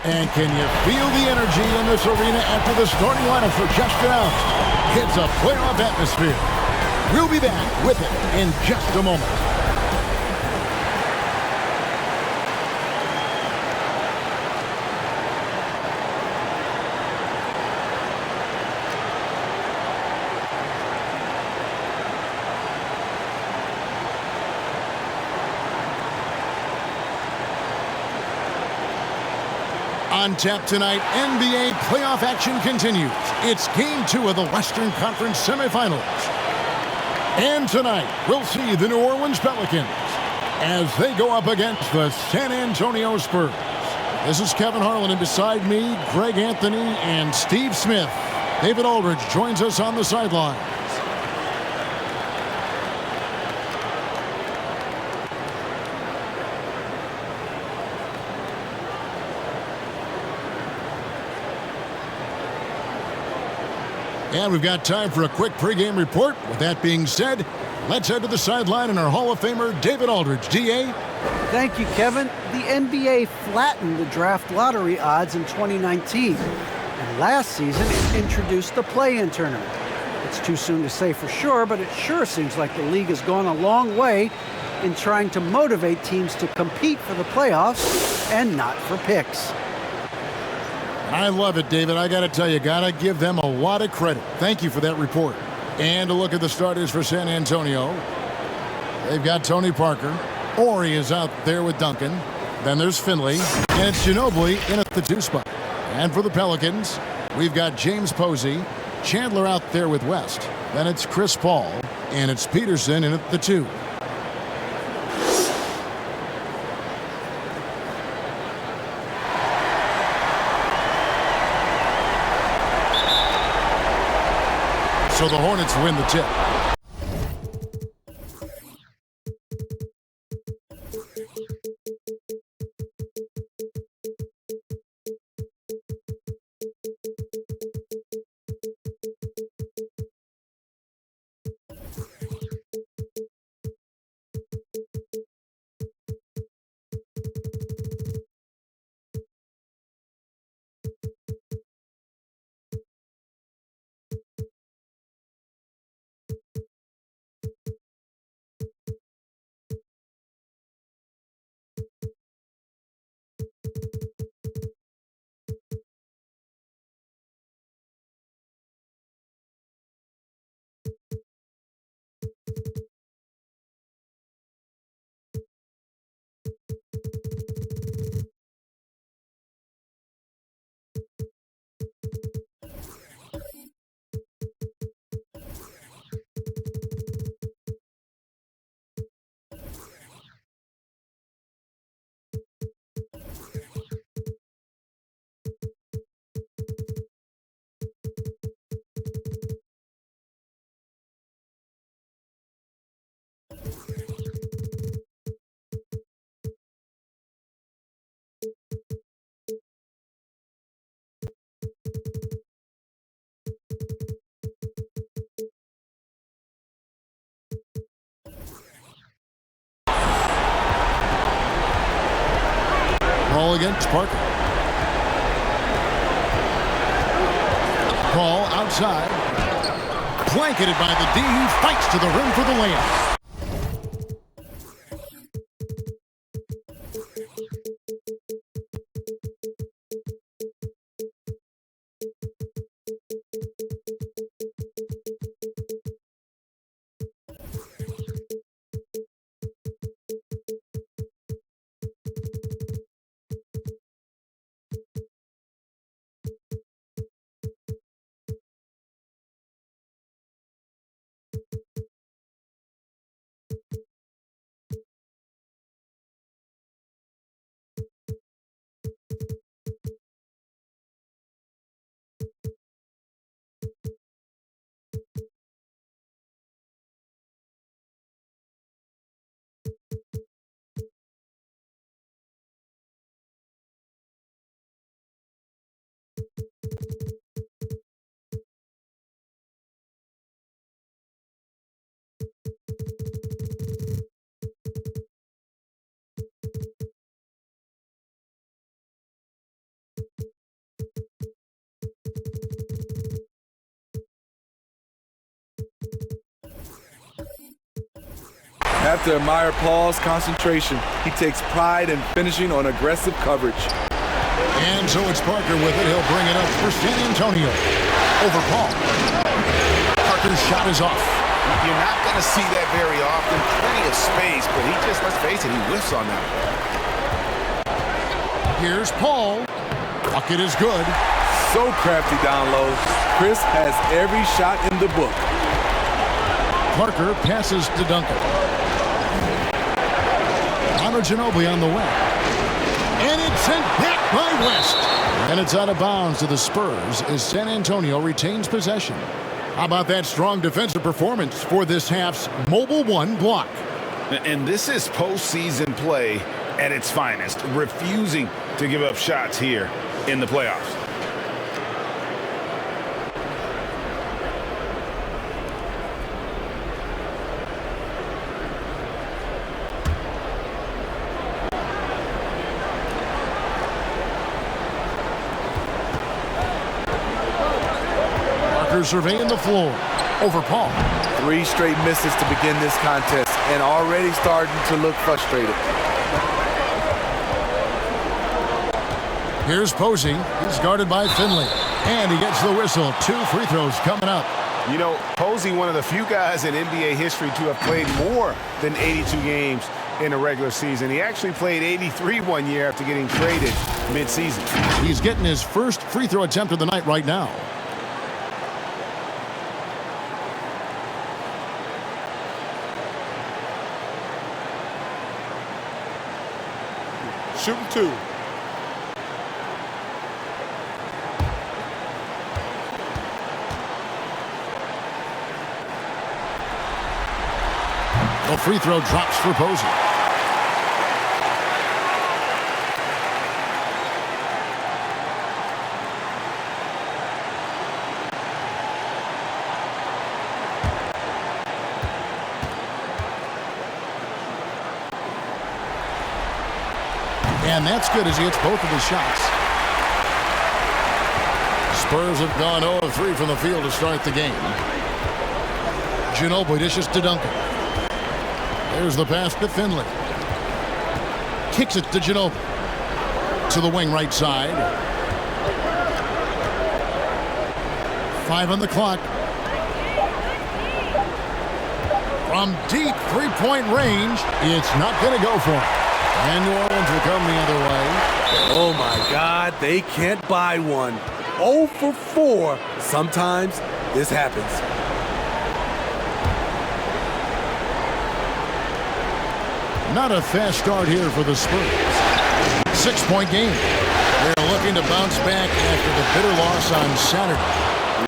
And can you feel the energy in this arena after the starting lineups were just announced? It's a playoff atmosphere. We'll be back with it in just a moment. On tap tonight, NBA playoff action continues. It's Game 2 of the Western Conference semifinals. And tonight, we'll see the New Orleans Pelicans as they go up against the San Antonio Spurs. This is Kevin Harlan, and beside me, Greg Anthony and Steve Smith. David Aldridge joins us on the sideline. And we've got time for a quick pregame report. With that being said, let's head to the sideline and our Hall of Famer, David Aldridge. D.A.? Thank you, Kevin. The NBA flattened the draft lottery odds in 2019. And last season, it introduced the play-in tournament. It's too soon to say for sure, but it sure seems like the league has gone a long way in trying to motivate teams to compete for the playoffs and not for picks. I love it, David. I got to tell you, got to give them a lot of credit. Thank you for that report. And a look at the starters for San Antonio. They've got Tony Parker. Ori is out there with Duncan. Then there's Finley. And it's Ginobili in at the 2 spot. And for the Pelicans, we've got James Posey. Chandler out there with West. Then it's Chris Paul. And it's Peterson in at the 2. So the Hornets win the tip. Ball against Parker. Ball outside. Blanketed by the D. He fights to the rim for the layup. Have to admire Paul's concentration. He takes pride in finishing on aggressive coverage. And so it's Parker with it. He'll bring it up for San Antonio. Over Paul. Parker's shot is off. You're not going to see that very often. Plenty of space, but he just, let's face it, he whiffs on that. Here's Paul. Bucket is good. So crafty down low. Chris has every shot in the book. Parker passes to Duncan. Honor Ginobili on the way. And it's sent back by West. And it's out of bounds to the Spurs as San Antonio retains possession. How about that strong defensive performance for this half's Mobile One block? And this is postseason play at its finest, refusing to give up shots here in the playoffs. Surveying the floor. Over Paul. 3 straight misses to begin this contest and already starting to look frustrated. Here's Posey. He's guarded by Finley. And he gets the whistle. 2 free throws coming up. You know, Posey, one of the few guys in NBA history to have played more than 82 games in a regular season. He actually played 83 one year after getting traded mid-season. He's getting his first free throw attempt of the night right now. Shooting 2. The free throw drops for Posey. And that's good as he hits both of his shots. Spurs have gone 0 of 3 from the field to start the game. Ginobili dishes to Duncan. There's the pass to Finley. Kicks it to Ginobili. To the wing right side. 5 on the clock. From deep three-point range, it's not going to go for him. And New Orleans will come the other way. Oh my God, they can't buy one. 0 for 4. Sometimes this happens. Not a fast start here for the Spurs. 6-point game. They're looking to bounce back after the bitter loss on Saturday.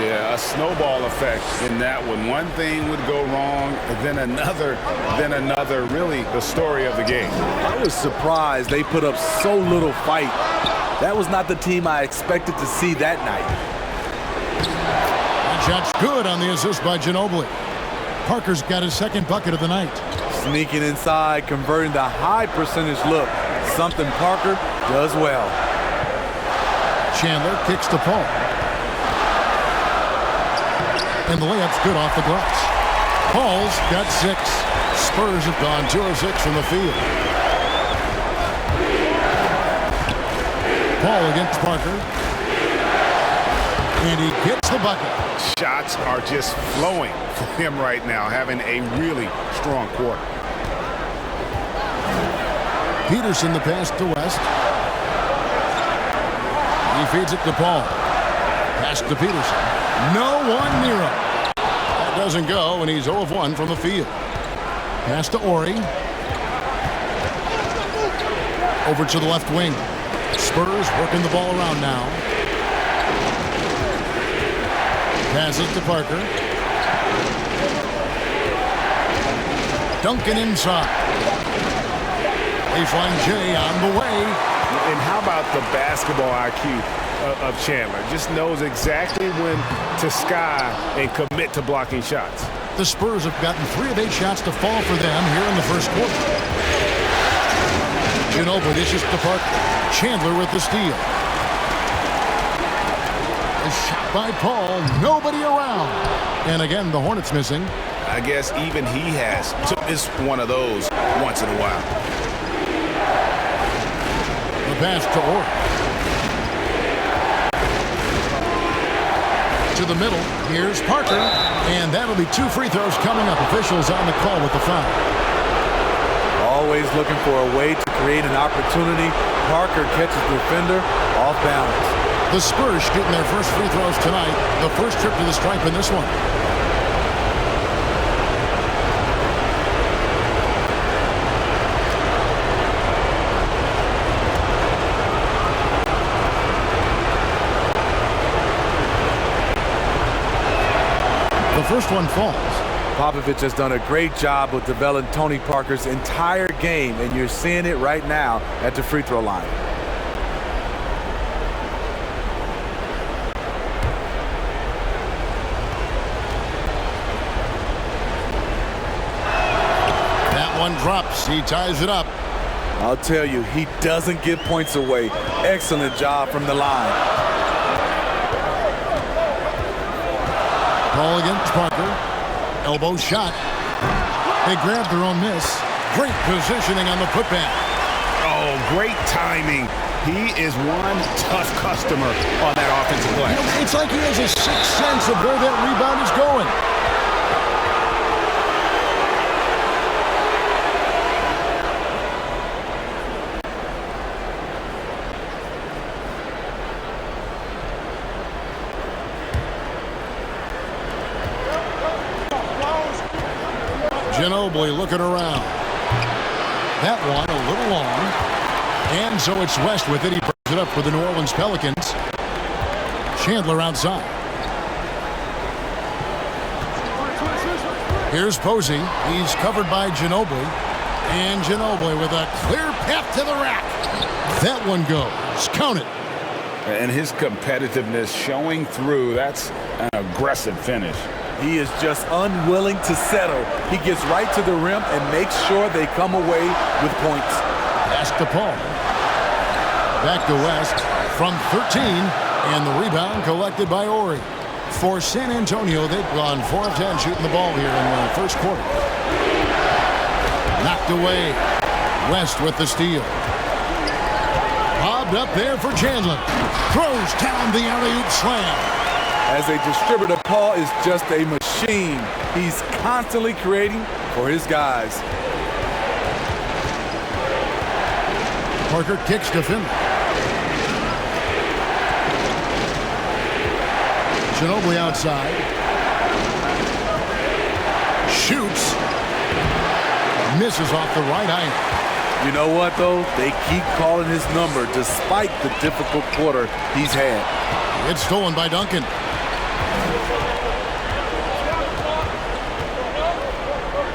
Yeah, a snowball effect in that one. One thing would go wrong, then another, really the story of the game. I was surprised they put up so little fight. That was not the team I expected to see that night. That shot's good on the assist by Ginobili. Parker's got his second bucket of the night. Sneaking inside, converting the high percentage look. Something Parker does well. Chandler kicks to Paul. And the layup's good off the glass. Paul's got 6. Spurs have gone 2 of 6 from the field. Paul against Parker. And he gets the bucket. Shots are just flowing for him right now, having a really strong quarter. Peterson the pass to West. He feeds it to Paul. Pass to Peterson. No one near him. That doesn't go, and he's 0 of 1 from the field. Pass to Ori. Over to the left wing. Spurs working the ball around now. Pass it to Parker. Duncan inside. Baseline J on the way. And how about the basketball IQ of Chandler? Just knows exactly when to sky and commit to blocking shots. The Spurs have gotten 3 of 8 shots to fall for them here in the first quarter. Ginobili dishes to Parker. Chandler with the steal. A shot by Paul. Nobody around. And again, the Hornets missing. I guess even he has is one of those once in a while. The pass to Orr. To the middle. Here's Parker. And that'll be 2 free throws coming up. Officials on the call with the foul. Always looking for a way to create an opportunity. Parker catches the defender off balance. The Spurs shooting their first free throws tonight. The first trip to the stripe in this one. The first one falls. Popovich has done a great job with developing Tony Parker's entire game, and you're seeing it right now at the free throw line. That one drops. He ties it up. I'll tell you, he doesn't give points away. Excellent job from the line. Ball against Parker. Elbow shot. They grabbed their own miss. Great positioning on the putback. Oh, great timing. He is one tough customer on that offensive glass. You know, it's like he has a sixth sense of where that rebound is going. Ginobili looking around. That one a little long. And so it's West with it. He brings it up for the New Orleans Pelicans. Chandler outside. Here's Posey. He's covered by Ginobili. And Ginobili with a clear path to the rack. That one goes. Count it. And his competitiveness showing through. That's an aggressive finish. He is just unwilling to settle. He gets right to the rim and makes sure they come away with points. Pass to Paul. Back to West from 13. And the rebound collected by Ori. For San Antonio, they've gone 4 of 10 shooting the ball here in the first quarter. Knocked away. West with the steal. Bobbed up there for Chandler. Throws down the alley-oop slam. As a distributor, Paul is just a machine. He's constantly creating for his guys. Parker kicks to Finley. Ginobili outside. Shoots. Misses off the right eye. You know what, though? They keep calling his number despite the difficult quarter he's had. It's stolen by Duncan.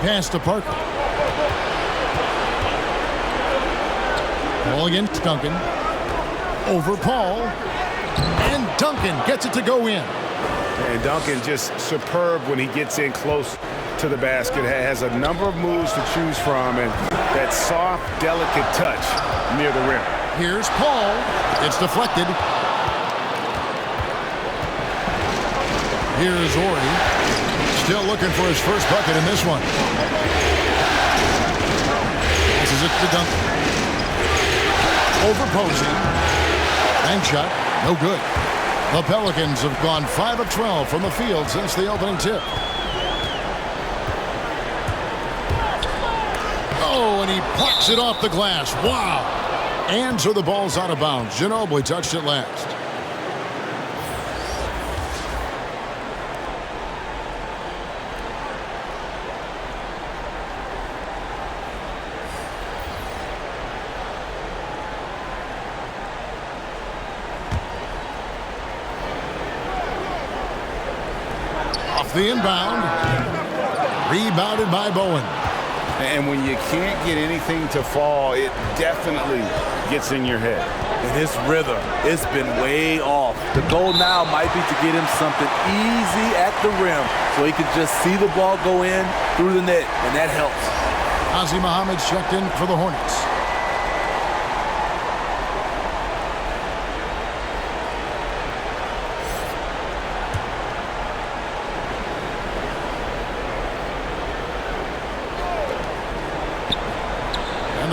Pass to Parker. Ball against Duncan. Over Paul. And Duncan gets it to go in. And Duncan just superb when he gets in close to the basket. Has a number of moves to choose from. And that soft, delicate touch near the rim. Here's Paul. It's deflected. Here's Ori. Still looking for his first bucket in this one. This is it to Duncan. Over Posey. Bank shot. No good. The Pelicans have gone 5 of 12 from the field since the opening tip. Oh, and he plucks it off the glass. Wow. And so the ball's out of bounds. Ginobili touched it last. The inbound. Rebounded by Bowen. And when you can't get anything to fall, it definitely gets in your head. And his rhythm, it's been way off. The goal now might be to get him something easy at the rim so he can just see the ball go in through the net, and that helps. Ozzie Muhammad's checked in for the Hornets.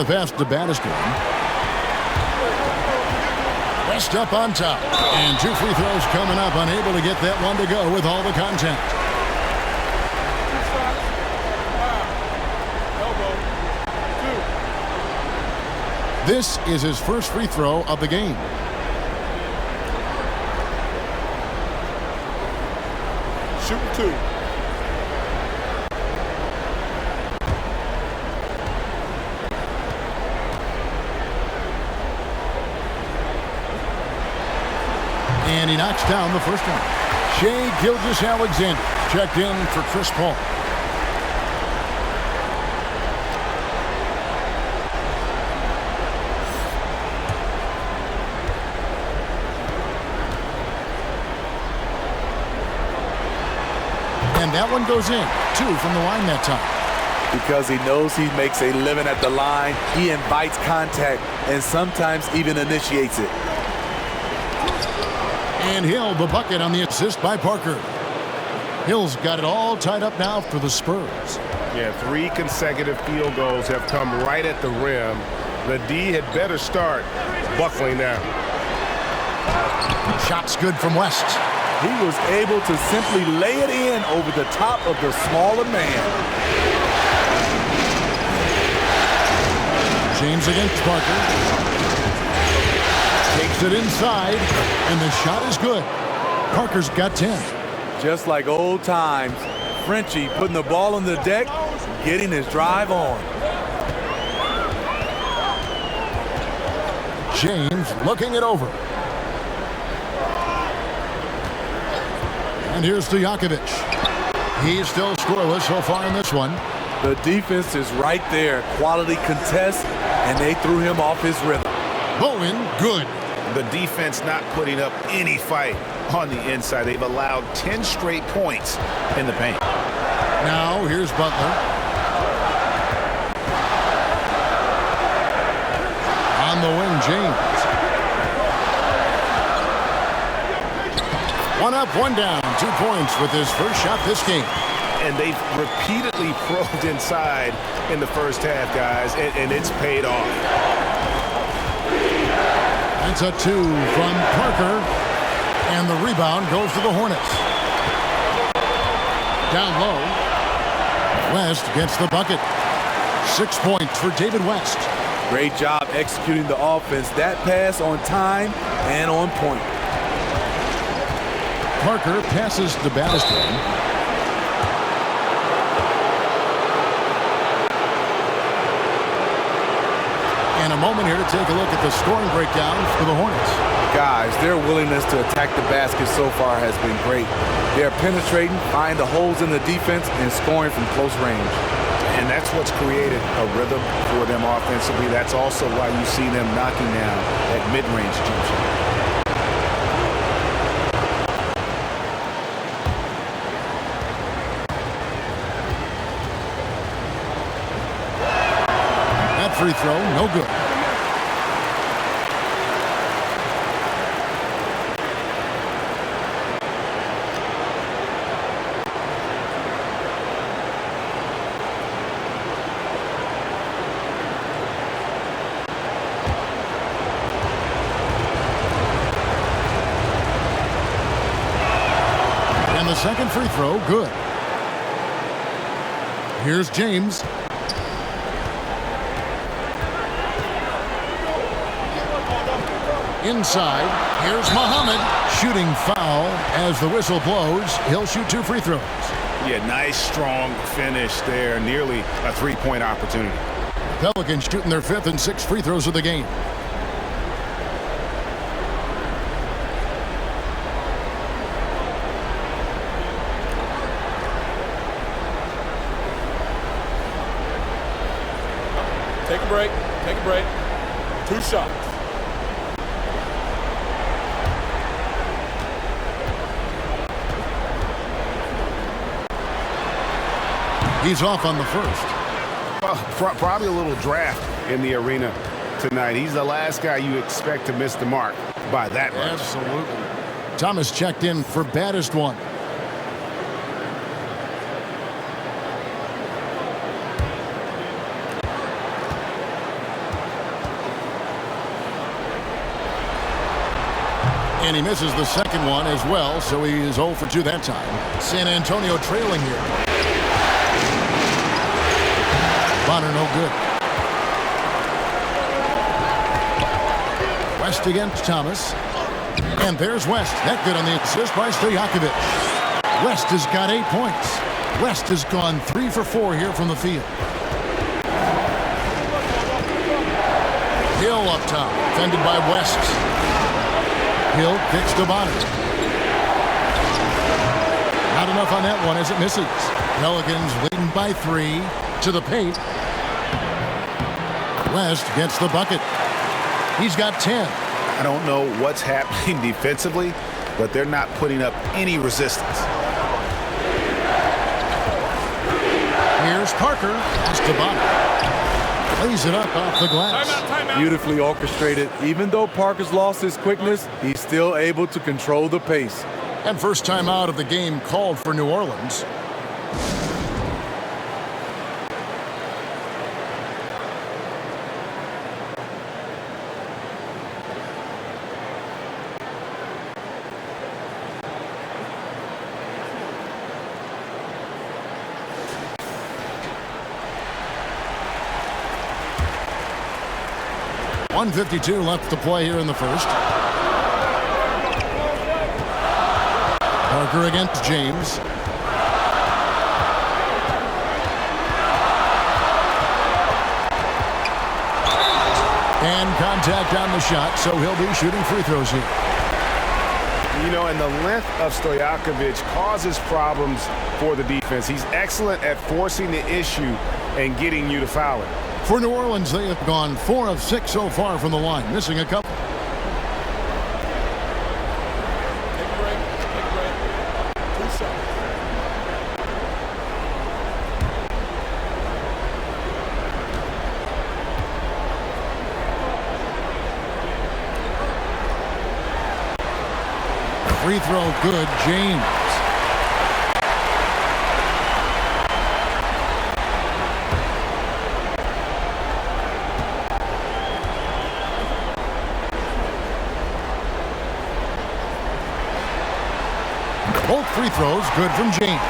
the pass to Battiston. West up on top. And 2 free throws coming up. Unable to get that one to go with all the contact. This is his first free throw of the game. Shooting 2. And he knocks down the first one. Shai Gilgeous-Alexander checked in for Chris Paul. And that one goes in. 2 from the line that time. Because he knows he makes a living at the line, he invites contact and sometimes even initiates it. And Hill, the bucket on the assist by Parker. Hill's got it all tied up now for the Spurs. Yeah, 3 consecutive field goals have come right at the rim. The D had better start buckling down. Shot's good from West. He was able to simply lay it in over the top of the smaller man. James against Parker. Takes it inside, and the shot is good. Parker's got 10. Just like old times, Frenchie putting the ball on the deck, getting his drive on. James looking it over. And here's Stojakovic. He's still scoreless so far in this one. The defense is right there. Quality contest, and they threw him off his rhythm. Bowen, good. The defense not putting up any fight on the inside. They've allowed 10 straight points in the paint. Now here's Butler. On the wing, James. 1 up, 1 down. 2 points with his first shot this game. And they've repeatedly probed inside in the first half, guys, and it's paid off. That's a 2 from Parker. And the rebound goes to the Hornets. Down low. West gets the bucket. 6 points for David West. Great job executing the offense. That pass on time and on point. Parker passes to Battiston. And a moment here to take a look at the scoring breakdown for the Hornets. Guys, their willingness to attack the basket so far has been great. They're penetrating, finding the holes in the defense, and scoring from close range. And that's what's created a rhythm for them offensively. That's also why you see them knocking down that mid-range jump shot. That free throw, no good. And the second free throw, good. Here's James. Inside, here's Muhammad. Shooting foul as the whistle blows. He'll shoot 2 free throws. Yeah, nice, strong finish there. Nearly a 3-point opportunity. Pelicans shooting their 5th and 6th free throws of the game. Take a break. Take a break. 2 shots. He's off on the first. Probably a little draft in the arena tonight. He's the last guy you expect to miss the mark by that much. Absolutely. Thomas checked in for baddest one. And he misses the second one as well, so he is 0 for 2 that time. San Antonio trailing here. Bonner no good. West against Thomas. And there's West. That good on the assist by Stojakovic. West has got 8 points. West has gone 3 for 4 here from the field. Hill up top, defended by West. Hill kicks to Bonner. Not enough on that one as it misses. Pelicans leading by 3 to the paint. West gets the bucket. He's got 10. I don't know what's happening defensively, but they're not putting up any resistance. Here's Parker. Pass to Bonner. Lays it up off the glass. Timeout. Beautifully orchestrated. Even though Parker's lost his quickness, he's still able to control the pace. And first time out of the game called for New Orleans. .152 left to play here in the first. Parker against James. And contact on the shot, so he'll be shooting free throws here. You know, and the length of Stojakovic causes problems for the defense. He's excellent at forcing the issue and getting you to foul it. For New Orleans, they have gone 4 of 6 so far from the line, missing a couple. Take a break. 2 seconds. Free throw good, James. Both free throws good from James.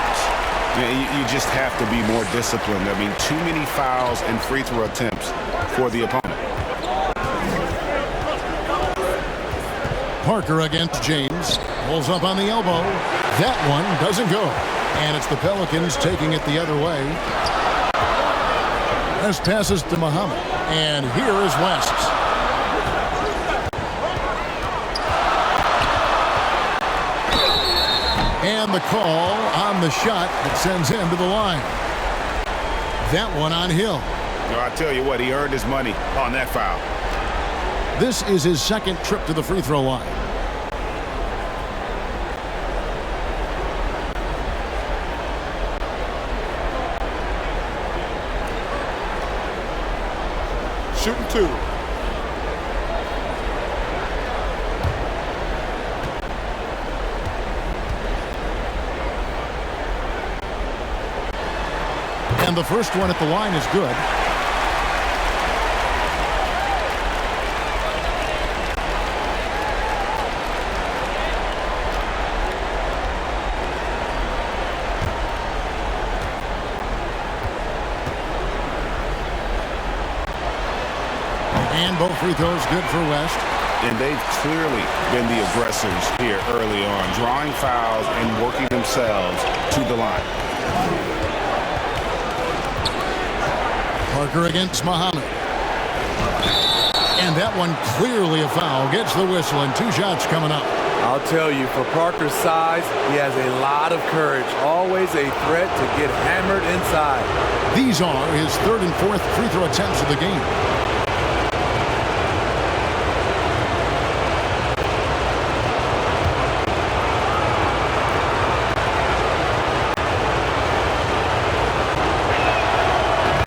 Yeah, you just have to be more disciplined. I mean, too many fouls and free throw attempts for the opponent. Parker against James. Pulls up on the elbow. That one doesn't go. And it's the Pelicans taking it the other way. This passes to Muhammad. And here is West. And the call on the shot that sends him to the line. That one on Hill. You know, I tell you what, he earned his money on that foul. This is his second trip to the free throw line. Shooting 2. And the first one at the line is good. And both free throws good for West. And they've clearly been the aggressors here early on, drawing fouls and working themselves to the line. Parker against Muhammad. And that one clearly a foul. Gets the whistle and 2 shots coming up. I'll tell you, for Parker's size, he has a lot of courage. Always a threat to get hammered inside. These are his 3rd and 4th free throw attempts of the game.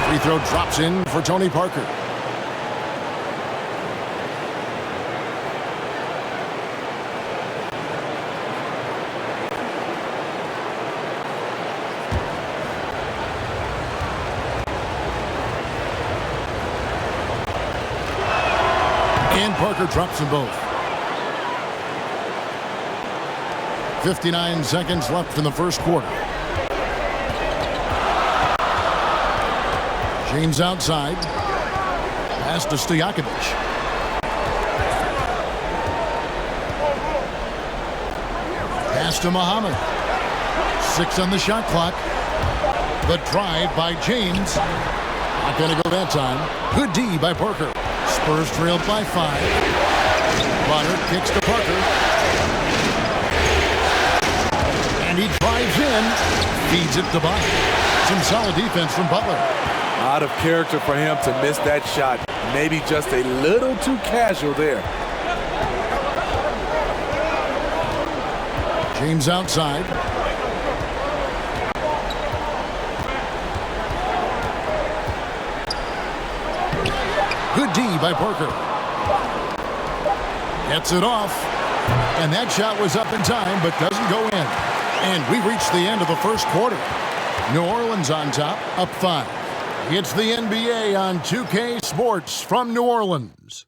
Free throw drops in for Tony Parker. And Parker drops them both. 59 seconds left in the first quarter. James outside. Pass to Stojakovic. Pass to Muhammad. 6 on the shot clock. The drive by James. Not going to go that time. Good D by Parker. Spurs trailed by 5. Butter kicks to Parker. And he drives in. Feeds it to Butter. Some solid defense from Butler. Out of character for him to miss that shot. Maybe just a little too casual there. James outside. Good D by Parker. Gets it off. And that shot was up in time, but doesn't go in. And we reached the end of the first quarter. New Orleans on top, up 5. It's the NBA on 2K Sports from New Orleans.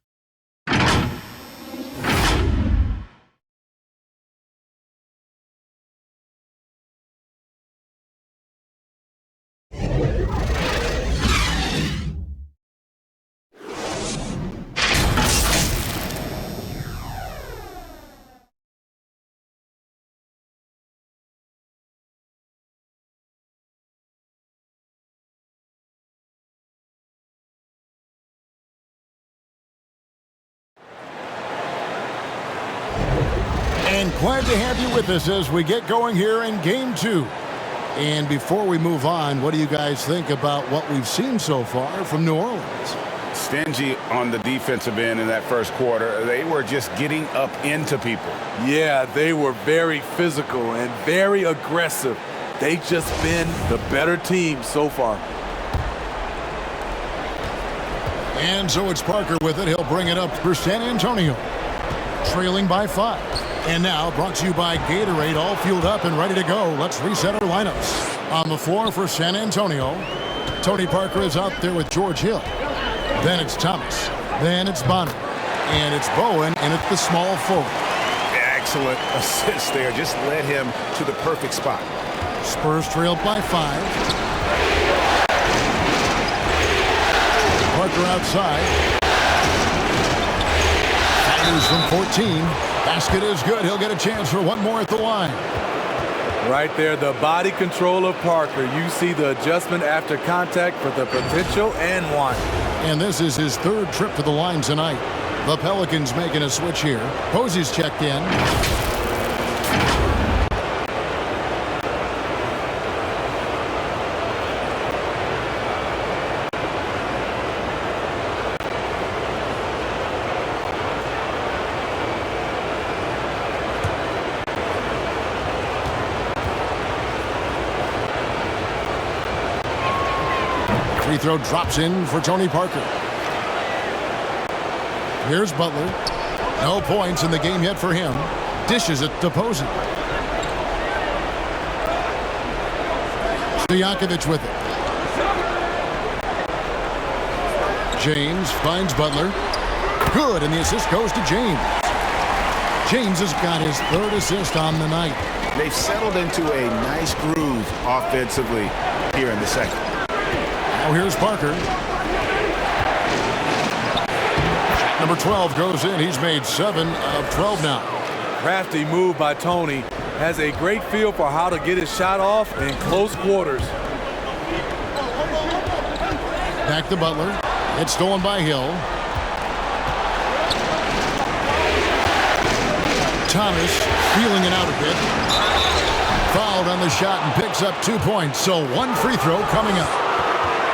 And glad to have you with us as we get going here in Game 2. And before we move on, what do you guys think about what we've seen so far from New Orleans? Stingy on the defensive end in that first quarter. They were just getting up into people. Yeah, they were very physical and very aggressive. They've just been the better team so far. And so it's Parker with it. He'll bring it up for San Antonio. Trailing by 5. And now brought to you by Gatorade, all fueled up and ready to go. Let's reset our lineups. On the floor for San Antonio, Tony Parker is out there with George Hill. Then it's Thomas. Then it's Bonner. And it's Bowen, and it's the small forward. Excellent assist there. Just led him to the perfect spot. Spurs trailed by 5. Parker outside. Fires from 14. Basket is good. He'll get a chance for one more at the line. Right there, the body control of Parker. You see the adjustment after contact for the potential and one. And this is his 3rd trip to the line tonight. The Pelicans making a switch here. Posey's checked in. Free throw drops in for Tony Parker. Here's Butler. No points in the game yet for him. Dishes it to Posey. Stojakovic with it. James finds Butler. Good, and the assist goes to James. James has got his 3rd assist on the night. They've settled into a nice groove offensively here in the second. Now here's Parker. Number 12 goes in. He's made 7 of 12 now. Crafty move by Tony. Has a great feel for how to get his shot off in close quarters. Back to Butler. It's stolen by Hill. Thomas feeling it out a bit. Fouled on the shot and picks up 2 points. So 1 free throw coming up.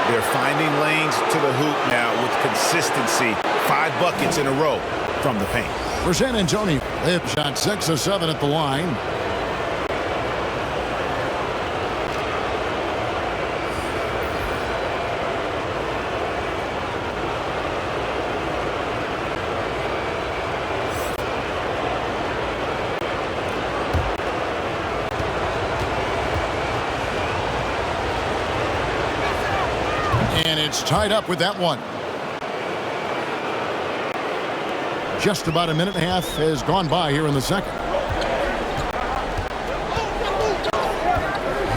They're finding lanes to the hoop now with consistency. 5 buckets in a row from the paint. For San Antonio, they've shot 6 of 7 at the line. And it's tied up with that one. Just about a minute and a half has gone by here in the second.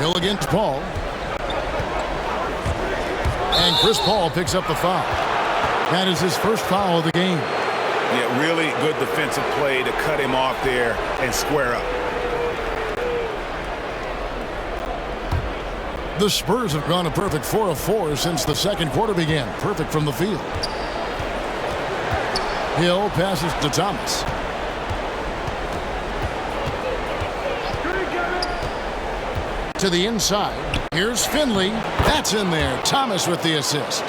Hill against Paul. And Chris Paul picks up the foul. That is his first foul of the game. Yeah, really good defensive play to cut him off there and square up. The Spurs have gone a perfect 4 of 4 since the second quarter began. Perfect from the field. Hill passes to Thomas. To the inside. Here's Finley. That's in there. Thomas with the assist.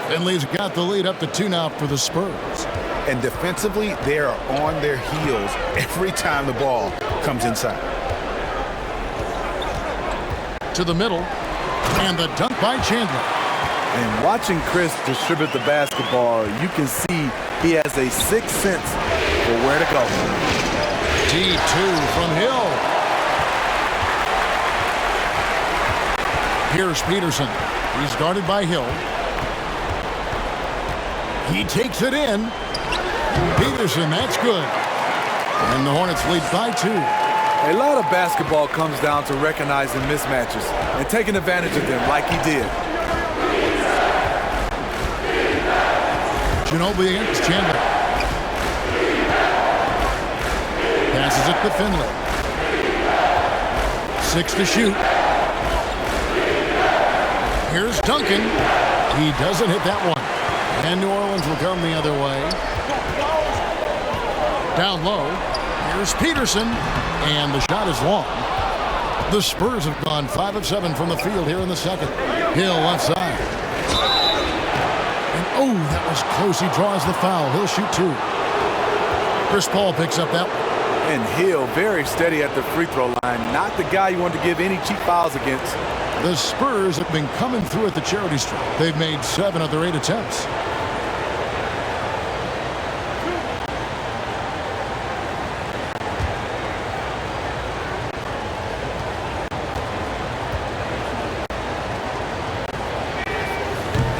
Finley's got the lead up to 2 now for the Spurs. And defensively, they are on their heels every time the ball comes inside. To the middle. And the dunk by Chandler. And watching Chris distribute the basketball, you can see he has a sixth sense for where to go. T2 from Hill. Here's Peterson. He's guarded by Hill. He takes it in. Peterson, that's good. And the Hornets lead by 2. A lot of basketball comes down to recognizing mismatches and taking advantage of them like he did. Ginobili against Chandler. Passes it to Finley. 6 to shoot. Here's Duncan. He doesn't hit that one. And New Orleans will come the other way. Down low. Here's Peterson. And the shot is long. The Spurs have gone 5 of 7 from the field here in the second. Hill left side. And oh, that was close. He draws the foul. He'll shoot 2. Chris Paul picks up that one. And Hill very steady at the free throw line. Not the guy you want to give any cheap fouls against. The Spurs have been coming through at the charity stripe. They've made 7 of their 8 attempts.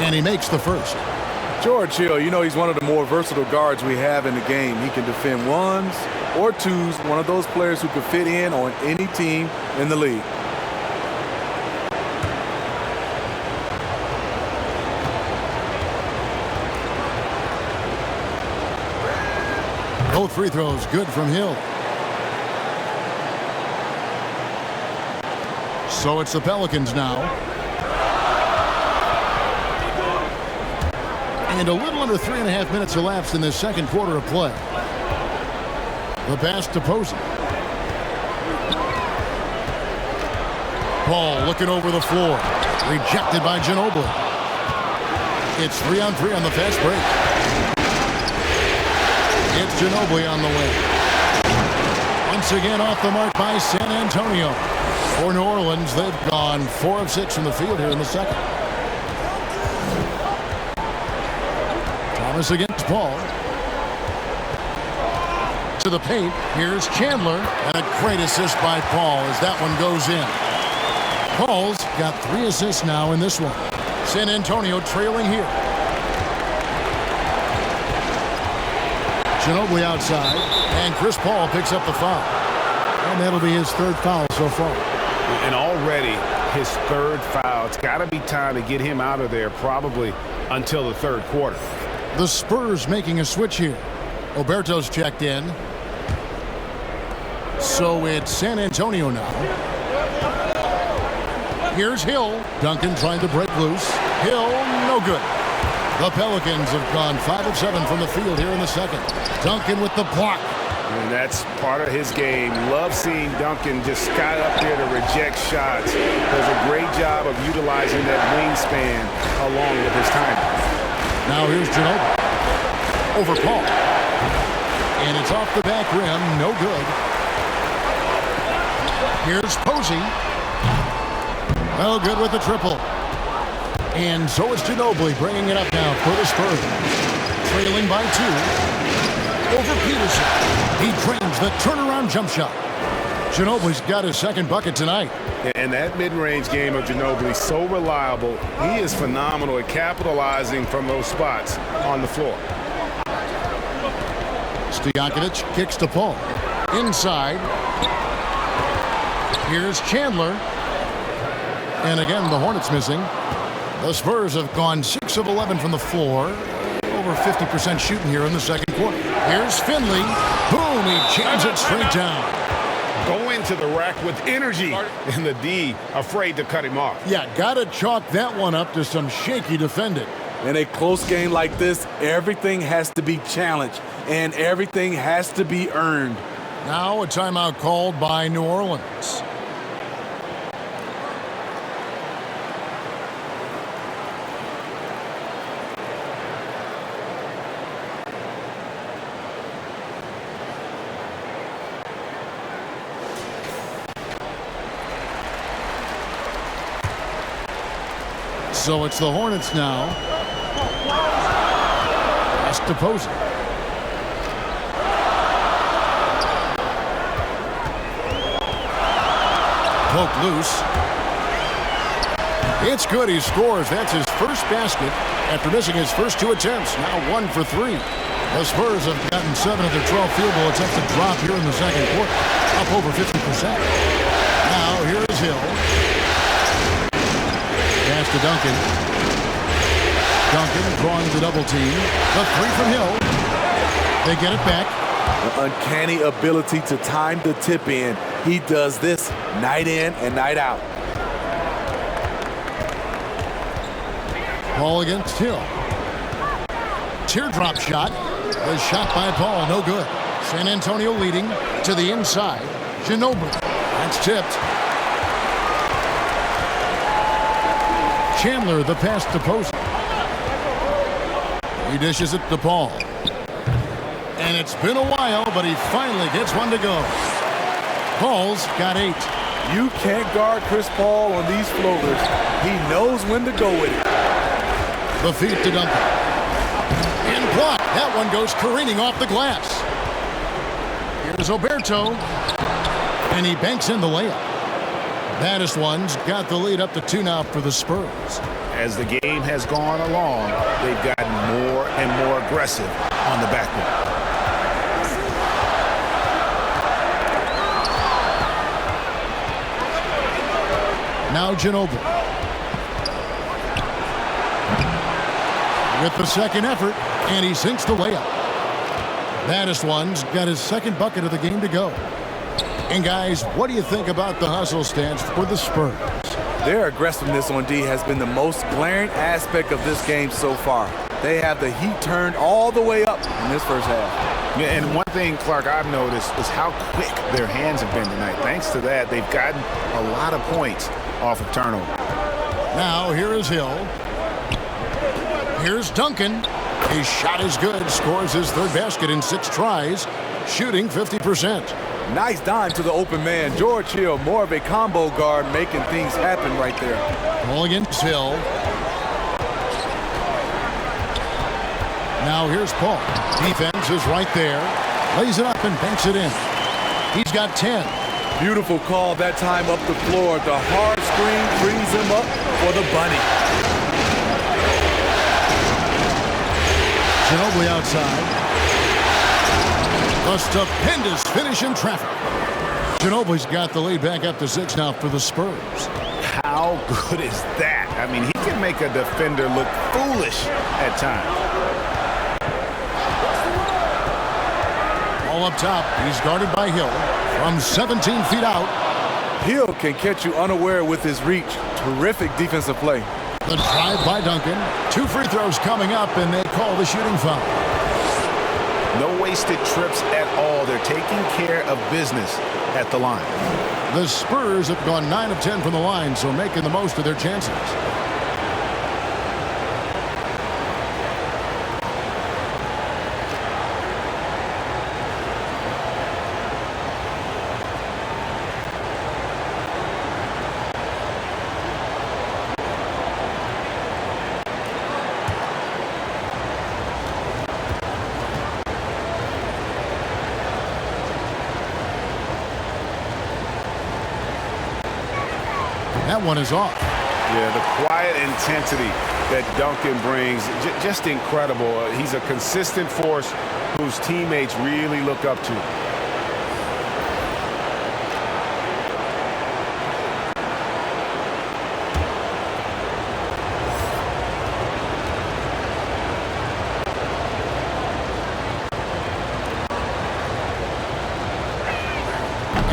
And he makes the first. George Hill, you know he's one of the more versatile guards we have in the game. He can defend ones or twos, one of those players who can fit in on any team in the league. Both free throws good from Hill. So it's the Pelicans now. And a little under 3.5 minutes elapsed in this second quarter of play. The pass to Posey. Paul looking over the floor. Rejected by Ginobili. It's 3-on-3 on the fast break. It's Ginobili on the way. Once again off the mark by San Antonio. For New Orleans, they've gone 4 of 6 from the field here in the second. Thomas against Paul. To the paint. Here's Chandler. And a great assist by Paul as that one goes in. Paul's got 3 assists now in this one. San Antonio trailing here. Ginobili outside. And Chris Paul picks up the foul. And that'll be his 3rd foul so far. And already his 3rd foul. It's got to be time to get him out of there probably until the 3rd quarter. The Spurs making a switch here. Oberto's checked in. So it's San Antonio now. Here's Hill. Duncan trying to break loose. Hill, no good. The Pelicans have gone 5 of 7 from the field here in the second. Duncan with the block. And that's part of his game. Love seeing Duncan just sky up there to reject shots. Does a great job of utilizing that wingspan along with his timing. Now here's Ginobili. Over Paul. And it's off the back rim. No good. Here's Posey. Well, good with the triple. And so it's Ginobili bringing it up now for the Spurs. Trailing by 2. Over Peterson. He drains the turnaround jump shot. Ginobili's got his 2nd bucket tonight. And that mid-range game of Ginobili, so reliable. He is phenomenal at capitalizing from those spots on the floor. Stojakovic kicks to Paul. Inside. Here's Chandler. And again, the Hornets missing. The Spurs have gone 6 of 11 from the floor. Over 50% shooting here in the second quarter. Here's Finley. Boom, he jams it straight down. Going to the rack with energy. And the D afraid to cut him off. Yeah, got to chalk that one up to some shaky defending. In a close game like this, everything has to be challenged and everything has to be earned. Now a timeout called by New Orleans. So it's the Hornets now. Pass to Posey. Poke loose. It's good. He scores. That's his first basket after missing his first 2 attempts. Now 1 for 3. The Spurs have gotten 7 of their 12 field goal attempts to drop here in the second quarter. Up over 50%. Now here's Hill. Pass to Duncan. Duncan drawing the double team. The 3 from Hill. They get it back. The uncanny ability to time the tip in. He does this night in and night out. Paul against Hill. Teardrop shot. The shot by Paul, no good. San Antonio leading to the inside. Ginobili. That's tipped. Chandler, the pass to Posey. He dishes it to Paul. And it's been a while, but he finally gets one to go. Paul's got 8. You can't guard Chris Paul on these floaters. He knows when to go with it. The feed to Duncan. And blocked. That one goes careening off the glass. Here's Oberto. And he banks in the layup. Baddest ones got the lead up to 2 now for the Spurs. As the game has gone along, they've gotten more and more aggressive on the backboard. Now Ginobili. With the second effort, and he sinks the layup. Baddest one's got his second bucket of the game to go. And guys, what do you think about the hustle stance for the Spurs? Their aggressiveness on D has been the most glaring aspect of this game so far. They have the heat turned all the way up in this first half. Yeah, and one thing, Clark, I've noticed is how quick their hands have been tonight. Thanks to that, they've gotten a lot of points off of turnover. Now here is Hill. Here's Duncan. His shot is good. Scores his 3rd basket in 6 tries. Shooting 50%. Nice dime to the open man. George Hill, more of a combo guard, making things happen right there. Ball against Hill. Now here's Paul. Defense is right there. Lays it up and banks it in. He's got 10. Beautiful call that time up the floor. The hard screen brings him up for the bunny. Ginobili outside. A stupendous finish in traffic. Ginobili's got the lead back up to 6 now for the Spurs. How good is that? I mean, he can make a defender look foolish at times. All up top. He's guarded by Hill from 17 feet out. Hill can catch you unaware with his reach. Terrific defensive play. The drive by Duncan. 2 free throws coming up, and they call the shooting foul. No wasted trips at all. They're taking care of business at the line. The Spurs have gone 9 of 10 from the line, so making the most of their chances. That one is off. Yeah, the quiet intensity that Duncan brings, just incredible. He's a consistent force whose teammates really look up to.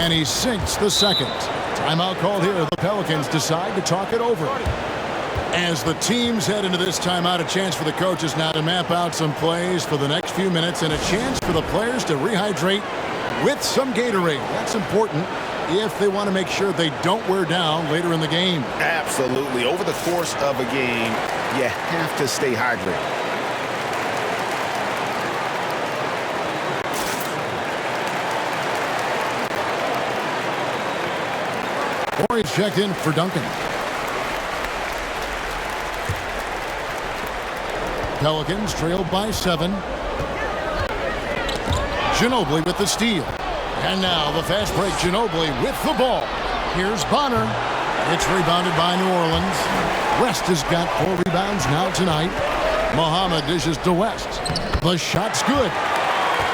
And he sinks the second. Timeout called here. The Pelicans decide to talk it over. As the teams head into this timeout, a chance for the coaches now to map out some plays for the next few minutes and a chance for the players to rehydrate with some Gatorade. That's important if they want to make sure they don't wear down later in the game. Absolutely. Over the course of a game, you have to stay hydrated. Hornets checked in for Duncan. Pelicans trailed by 7. Ginobili with the steal. And now the fast break. Ginobili with the ball. Here's Bonner. It's rebounded by New Orleans. West has got 4 rebounds now tonight. Muhammad dishes to West. The shot's good.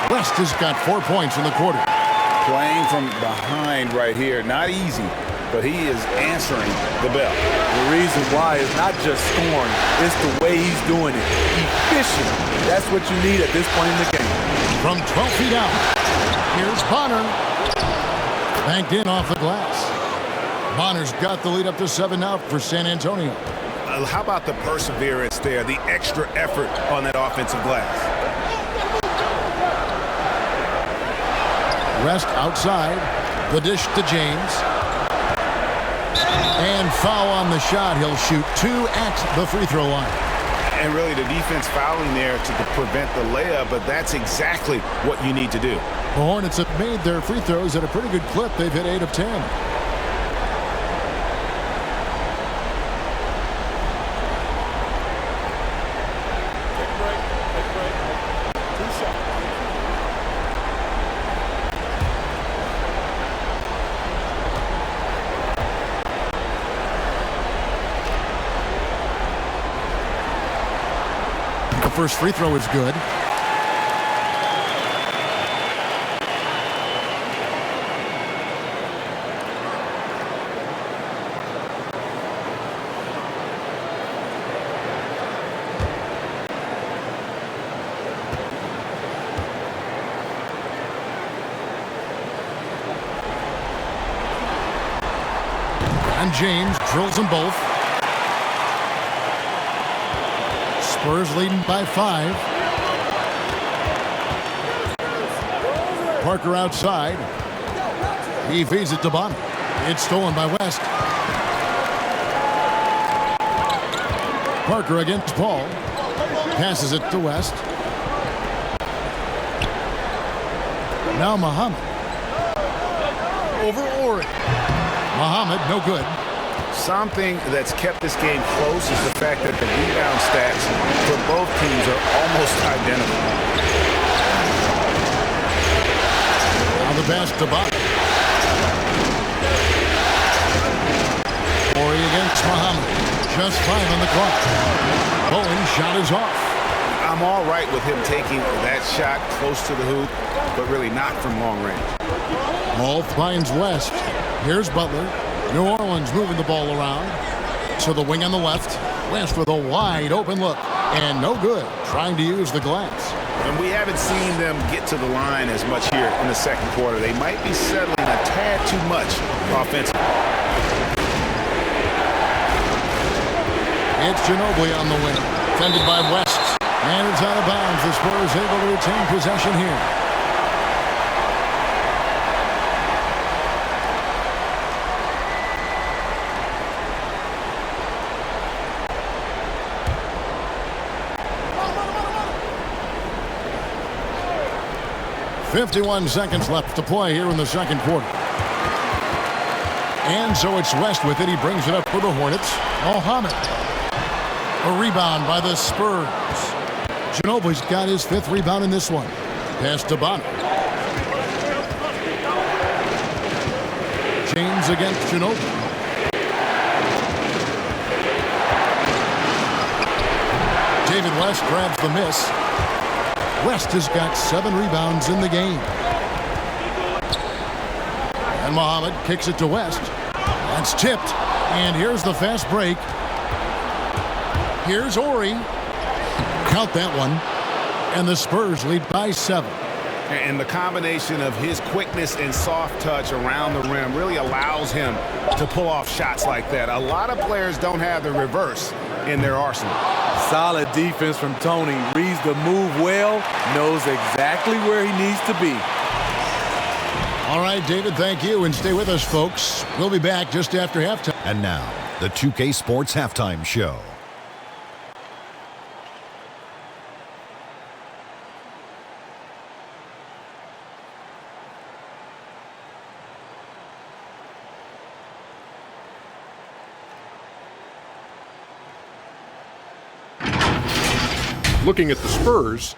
West has got 4 points in the quarter. Playing from behind right here. Not easy, but he is answering the bell. The reason why is not just scoring, it's the way he's doing it. Efficient. That's what you need at this point in the game. From 12 feet out, here's Bonner. Banked in off the glass. Bonner's got the lead up to 7 now for San Antonio. How about the perseverance there, the extra effort on that offensive glass? West outside. The dish to James. And foul on the shot. He'll shoot 2 at the free throw line. And really the defense fouling there to prevent the layup, but that's exactly what you need to do. The Hornets have made their free throws at a pretty good clip. They've hit 8 of 10. First free throw is good. And James drills them both. Spurs leading by 5. Parker outside. He feeds it to Bonner. It's stolen by West. Parker against Paul. Passes it to West. Now Muhammad. Over Ori. Muhammad, no good. Something that's kept this game close is the fact that the rebound stats for both teams are almost identical. Now the pass to Bonner. Ori against Muhammad. Just 5 on the clock. Bowen shot is off. I'm all right with him taking that shot close to the hoop, but really not from long range. Ball finds West. Here's Butler. New Orleans moving the ball around. To the wing on the left. West with a wide open look. And no good. Trying to use the glass. And we haven't seen them get to the line as much here in the second quarter. They might be settling a tad too much offensively. It's Ginobili on the wing. Defended by West. And it's out of bounds. The Spurs able to retain possession here. .51 seconds left to play here in the second quarter. And so it's West with it. He brings it up for the Hornets. Muhammad. A rebound by the Spurs. Ginobili's got his 5th rebound in this one. Pass to Bonner. James against Ginobili. David West grabs the miss. West has got 7 rebounds in the game. And Muhammad kicks it to West. That's tipped. And here's the fast break. Here's Ori. Count that one. And the Spurs lead by 7. And the combination of his quickness and soft touch around the rim really allows him to pull off shots like that. A lot of players don't have the reverse in their arsenal. Solid defense from Tony. Reads the move well, knows exactly where he needs to be. All right, David, thank you. And stay with us, folks. We'll be back just after halftime. And now, the 2K Sports Halftime Show. Looking at the Spurs,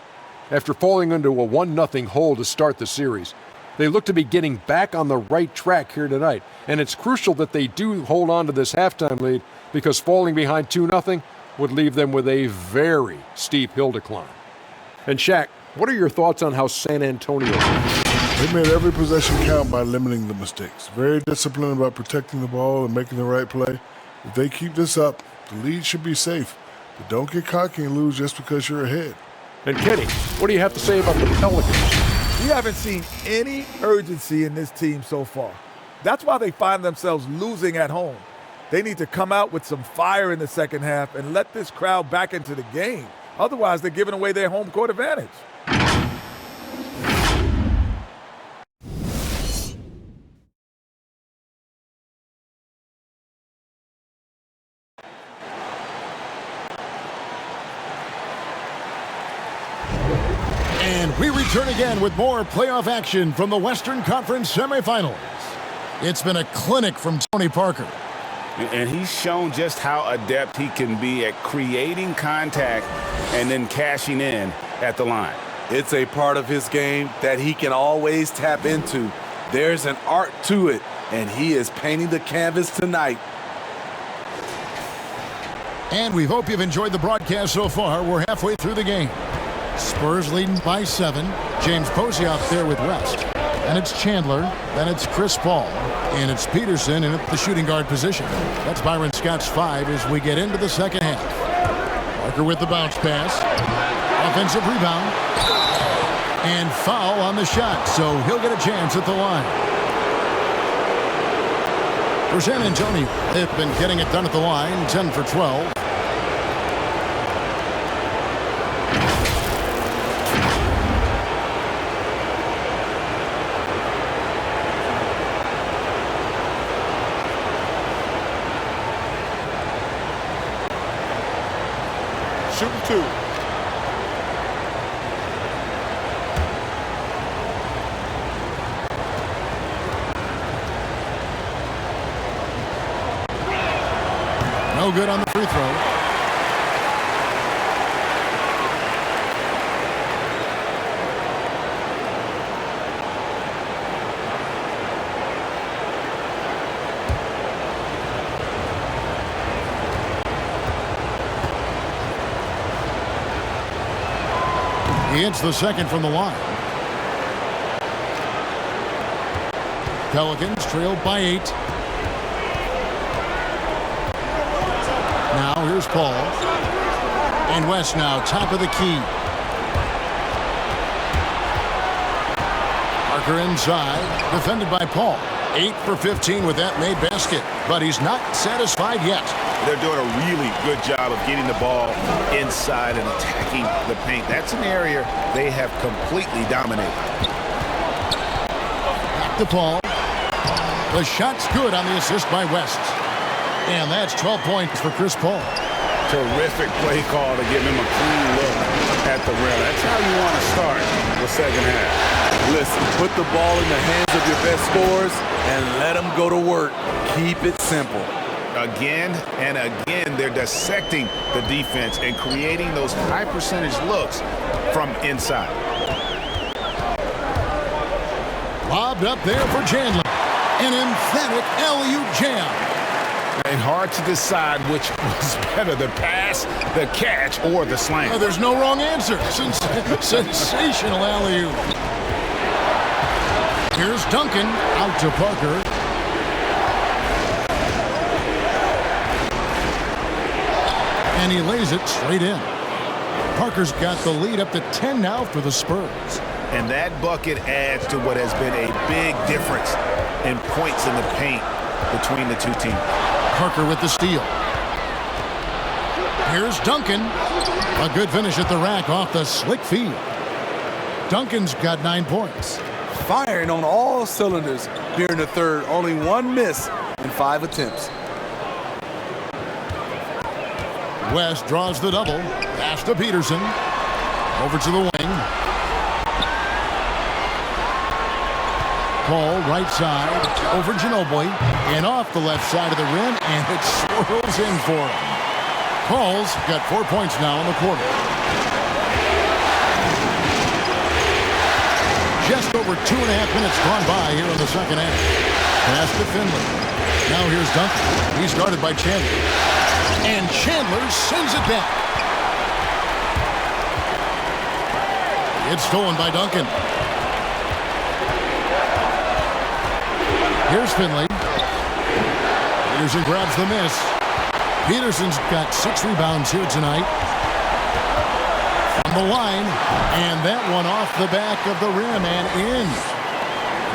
after falling into a 1-0 hole to start the series, they look to be getting back on the right track here tonight. And it's crucial that they do hold on to this halftime lead, because falling behind 2-0 would leave them with a very steep hill to climb. And Shaq, what are your thoughts on how San Antonio They made every possession count by limiting the mistakes. Very disciplined about protecting the ball and making the right play. If they keep this up, the lead should be safe. But don't get cocky and lose just because you're ahead. And Kenny, what do you have to say about the Pelicans? We haven't seen any urgency in this team so far. That's why they find themselves losing at home. They need to come out with some fire in the second half and let this crowd back into the game. Otherwise, they're giving away their home court advantage. And we return again with more playoff action from the Western Conference semifinals. It's been a clinic from Tony Parker. And he's shown just how adept he can be at creating contact and then cashing in at the line. It's a part of his game that he can always tap into. There's an art to it, and he is painting the canvas tonight. And we hope you've enjoyed the broadcast so far. We're halfway through the game. Spurs leading by 7. James Posey out there with West. And it's Chandler. Then it's Chris Paul. And it's Peterson in the shooting guard position. That's Byron Scott's 5 as we get into the second half. Parker with the bounce pass. Offensive rebound. And foul on the shot, so he'll get a chance at the line. For San Antonio, they've been getting it done at the line, 10 for 12. Shooting 2. No good on the free throw. He hits the second from the line. Pelicans trailed by 8. Now here's Paul. And West now, top of the key. Parker inside, defended by Paul. 8 for 15 with that made basket, but he's not satisfied yet. They're doing a really good job of getting the ball inside and attacking the paint. That's an area they have completely dominated. Back to Paul. The shot's good on the assist by West. And that's 12 points for Chris Paul. Terrific play call to give him a clean look at the rim. That's how you want to start the second half. Listen, put the ball in the hands of your best scorers and let them go to work. Keep it simple. Again and again, they're dissecting the defense and creating those high percentage looks from inside. Lobbed up there for Chandler. An emphatic alley-oop jam. And hard to decide which was better, the pass, the catch, or the slam. There's no wrong answer. Sensational alley-oop. Here's Duncan out to Parker. And he lays it straight in. Parker's got the lead up to 10 now for the Spurs. And that bucket adds to what has been a big difference in points in the paint between the two teams. Parker with the steal. Here's Duncan. A good finish at the rack off the slick feed. Duncan's got 9 points. Firing on all cylinders here in the third. Only one miss in 5 attempts. West draws the double. Pass to Peterson. Over to the wing. Paul, right side. Over Ginobili. And off the left side of the rim. And it swirls in for him. Paul's got 4 points now in the quarter. Just over 2.5 minutes gone by here in the second half. Pass to Finley. Now here's Duncan. He's guarded by Chandler. And Chandler sends it back. It's stolen by Duncan. Here's Finley. Peterson grabs the miss. Peterson's got 6 rebounds here tonight. From the line, and that one off the back of the rim and in.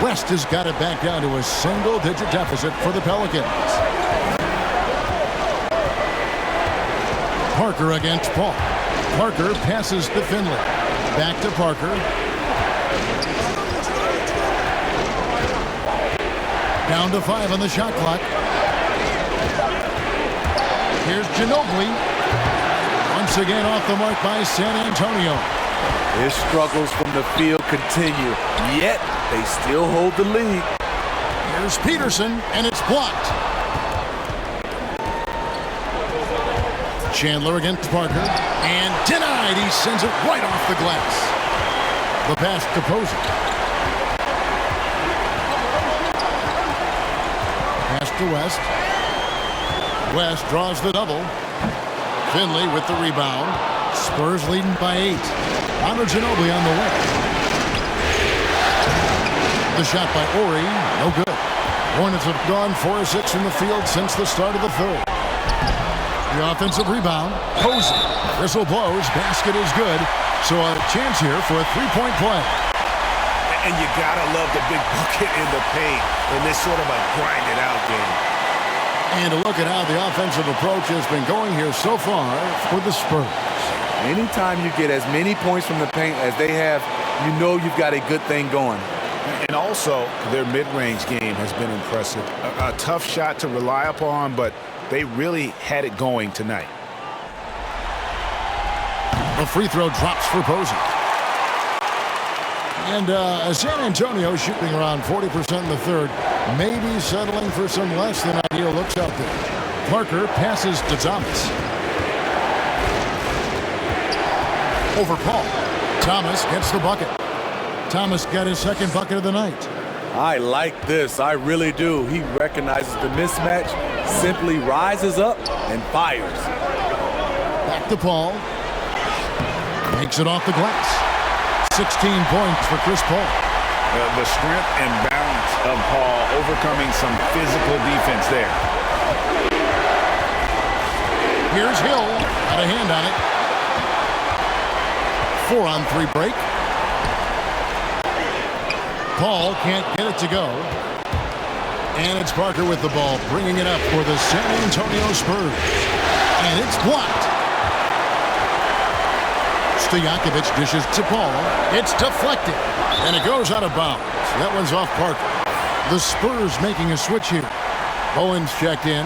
West has got it back down to a single-digit deficit for the Pelicans. Parker against Paul. Parker passes to Finley. Back to Parker. Down to 5 on the shot clock. Here's Ginobili. Once again off the mark by San Antonio. His struggles from the field continue, yet they still hold the lead. Here's Peterson, and it's blocked. Chandler against Parker, and denied. He sends it right off the glass. The pass to Posey. Pass to West. West draws the double. Finley with the rebound. Spurs leading by 8. Manu Ginobili on the wing. The shot by Ori, no good. Hornets have gone 4 of 6 from the field since the start of the third. The offensive rebound. Posey. Whistle blows. Basket is good. So a chance here for a 3-point play. And you gotta love the big bucket in the paint in this sort of a grinded-out game. And a look at how the offensive approach has been going here so far for the Spurs. Anytime you get as many points from the paint as they have, you know you've got a good thing going. And also, their mid-range game has been impressive. A tough shot to rely upon, but they really had it going tonight. The free throw drops for Posey. And San Antonio shooting around 40% in the third, maybe settling for some less than ideal looks out there. Parker passes to Thomas. Over Paul. Thomas gets the bucket. Thomas got his second bucket of the night. I like this. I really do. He recognizes the mismatch, simply rises up and fires. Back to Paul. Makes it off the glass. 16 points for Chris Paul. The strength and balance of Paul overcoming some physical defense there. Here's Hill. Got a hand on it. 4-on-3 break. Paul can't get it to go. And it's Parker with the ball, bringing it up for the San Antonio Spurs. And it's blocked. Stojakovic dishes to Paul. It's deflected. And it goes out of bounds. That one's off Parker. The Spurs making a switch here. Owens checked in.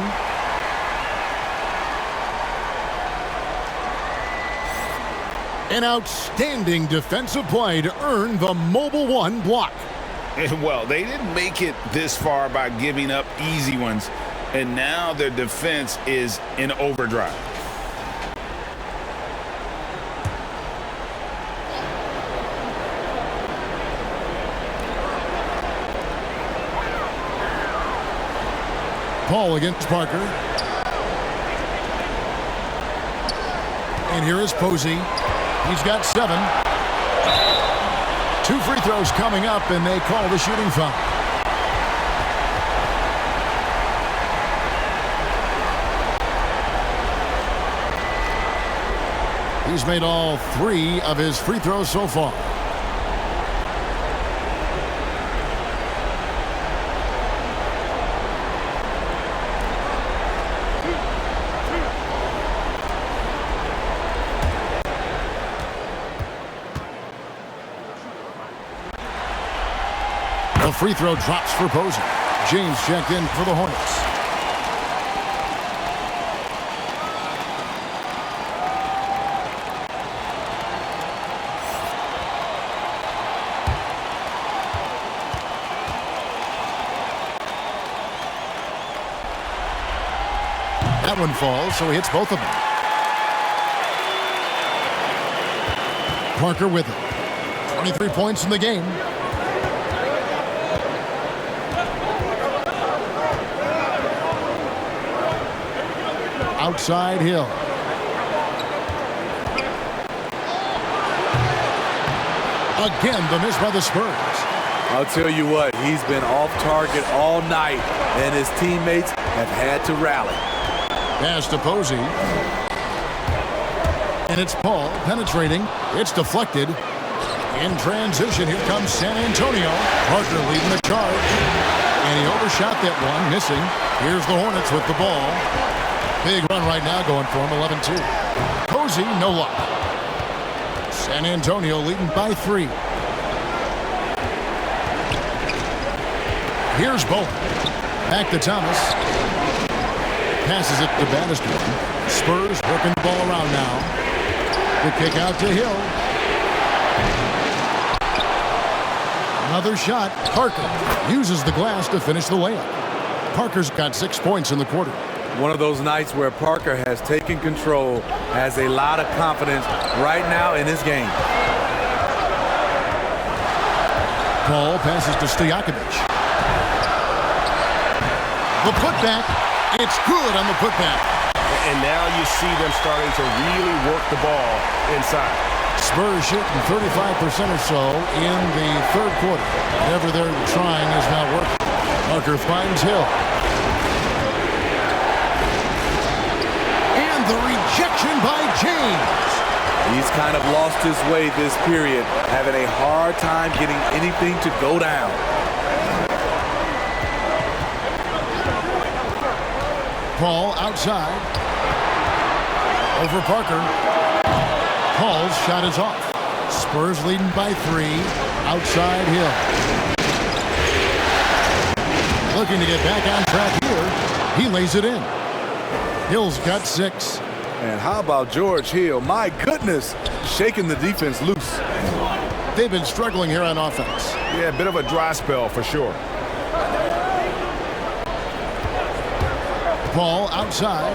An outstanding defensive play to earn the Mobile One block. Well, they didn't make it this far by giving up easy ones, and now their defense is in overdrive. Paul against Parker. And here is Posey. He's got 7. 2 free throws coming up, and they call the shooting foul. He's made all 3 of his free throws so far. free throw drops for Posey. James checked in for the Hornets. That one falls, so he hits both of them. Parker with it. 23 points in the game. Outside Hill. Again, the miss by the Spurs. I'll tell you what, he's been off target all night, and his teammates have had to rally. Pass to Posey. And it's Paul penetrating. It's deflected. In transition, here comes San Antonio. Parker leading the charge. And he overshot that one, missing. Here's the Hornets with the ball. Big run right now going for him, 11-2. Posey, no luck. San Antonio leading by 3. Here's Bowen. Back to Thomas. Passes it to Bannister. Spurs working the ball around now. The kick out to Hill. Another shot. Parker uses the glass to finish the layup. Parker's got 6 points in the quarter. One of those nights where Parker has taken control, has a lot of confidence right now in his game. Paul passes to Stojakovic. The putback. It's good on the putback. And now you see them starting to really work the ball inside. Spurs shooting 35% or so in the third quarter. Whatever they're trying is not working. Parker finds Hill. And the rejection by James. He's kind of lost his way this period, having a hard time getting anything to go down. Paul outside. Over Parker. Paul's shot is off. Spurs leading by 3. Outside Hill. Looking to get back on track here. He lays it in. Hill's got 6. And how about George Hill? My goodness, shaking the defense loose. They've been struggling here on offense. Yeah, a bit of a dry spell for sure. Paul outside.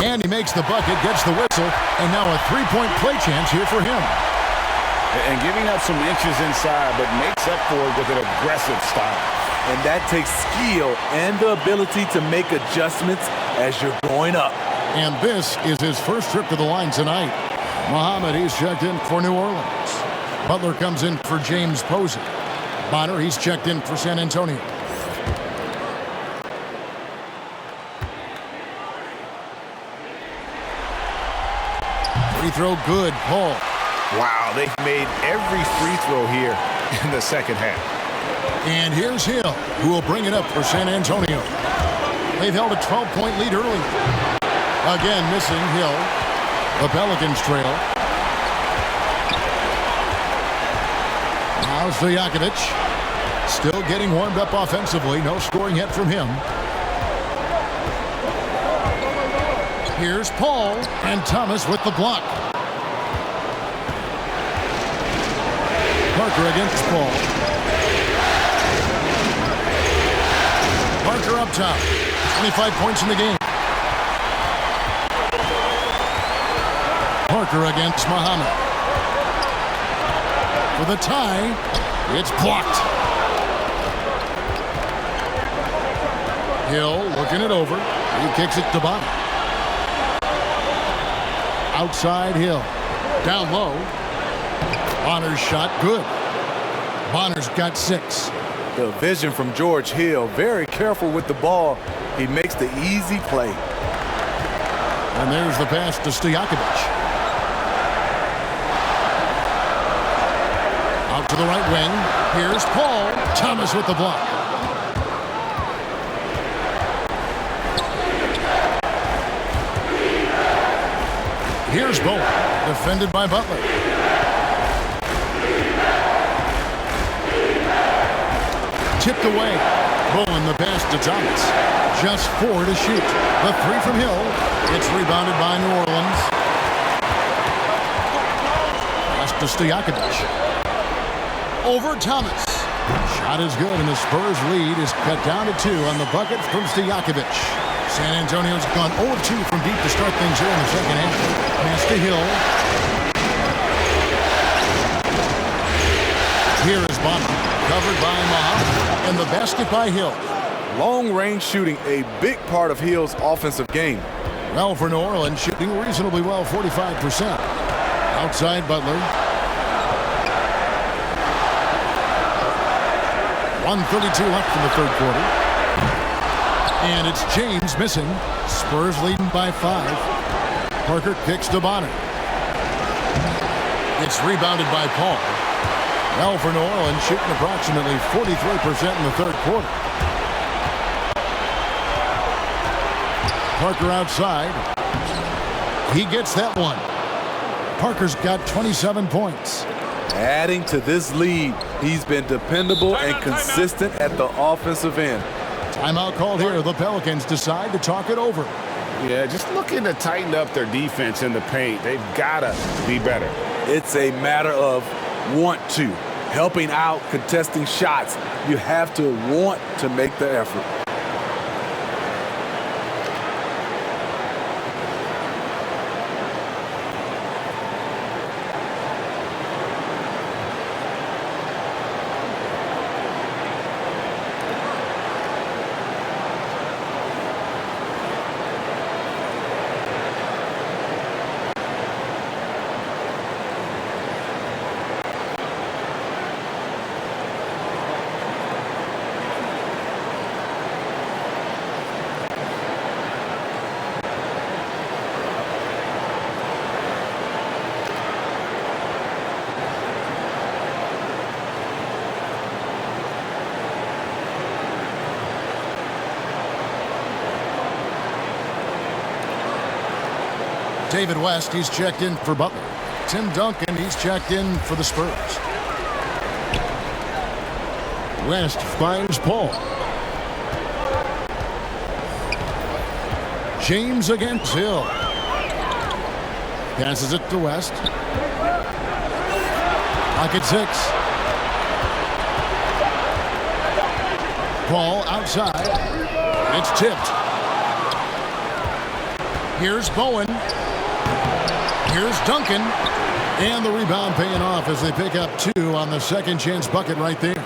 And he makes the bucket, gets the whistle, and now a three-point play chance here for him. And giving up some inches inside, but makes up for it with an aggressive style. And that takes skill and the ability to make adjustments as you're going up. And this is his first trip to the line tonight. Muhammad, he's checked in for New Orleans. Butler comes in for James Posey. Bonner, he's checked in for San Antonio. Free throw good, Paul. Wow, they've made every free throw here in the second half. And here's Hill, who will bring it up for San Antonio. They've held a 12-point lead early. Again, missing Hill. The Pelicans trail. Now Stojakovic. Still getting warmed up offensively. No scoring yet from him. Here's Paul and Thomas with the block. Parker against Paul. Parker up top. 25 points in the game. Parker against Muhammad. For the tie, it's blocked. Hill looking it over. He kicks it to Bonner. Outside Hill. Down low. Bonner's shot good. Bonner's got 6. The vision from George Hill. Very careful with the ball. He makes the easy play. And there's the pass to Stojakovic. Out to the right wing. Here's Paul. Thomas with the block. Here's Bowen, defended by Butler. Tipped away. Bowen the pass to Thomas. Just 4 to shoot. The 3 from Hill. It's rebounded by New Orleans. Pass to Stojakovic. Over Thomas. Shot is good, and the Spurs lead is cut down to 2 on the bucket from Stojakovic. San Antonio's gone 0-2 from deep to start things here in the second half. Pass to Hill. Here is Bonner, covered by Maha, and the basket by Hill. Long-range shooting, a big part of Hill's offensive game. Well, for New Orleans, shooting reasonably well, 45%. Outside Butler. 1:32 left in the third quarter. And it's James missing. Spurs leading by 5. Parker kicks to Bonner. It's rebounded by Paul. Well, for New Orleans, shooting approximately 43% in the third quarter. Parker outside. He gets that one. Parker's got 27 points. Adding to this lead, he's been dependable and consistent at the offensive end. Timeout called here. The Pelicans decide to talk it over. Yeah, just looking to tighten up their defense in the paint. They've got to be better. It's a matter of want to. Helping out, contesting shots. You have to want to make the effort. David West, he's checked in for Butler. Tim Duncan, he's checked in for the Spurs. West finds Paul. James against Hill. Passes it to West. Pocket 6. Paul outside. It's tipped. Here's Bowen. Here's Duncan. And the rebound paying off as they pick up 2 on the second chance bucket right there.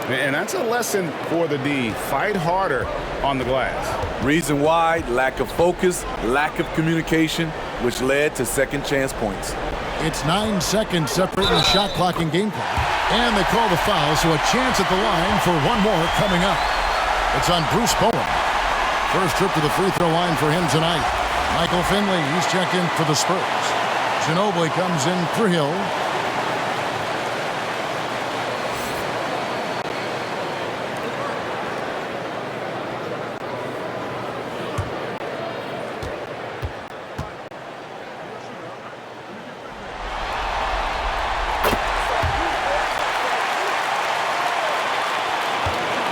And that's a lesson for the D. Fight harder on the glass. Reason why, lack of focus, lack of communication, which led to second chance points. It's 9 seconds separating the shot clock and game clock. And they call the foul, so a chance at the line for one more coming up. It's on Bruce Bowen. First trip to the free throw line for him tonight. Michael Finley, he's checked in for the Spurs. Ginobili comes in for Hill.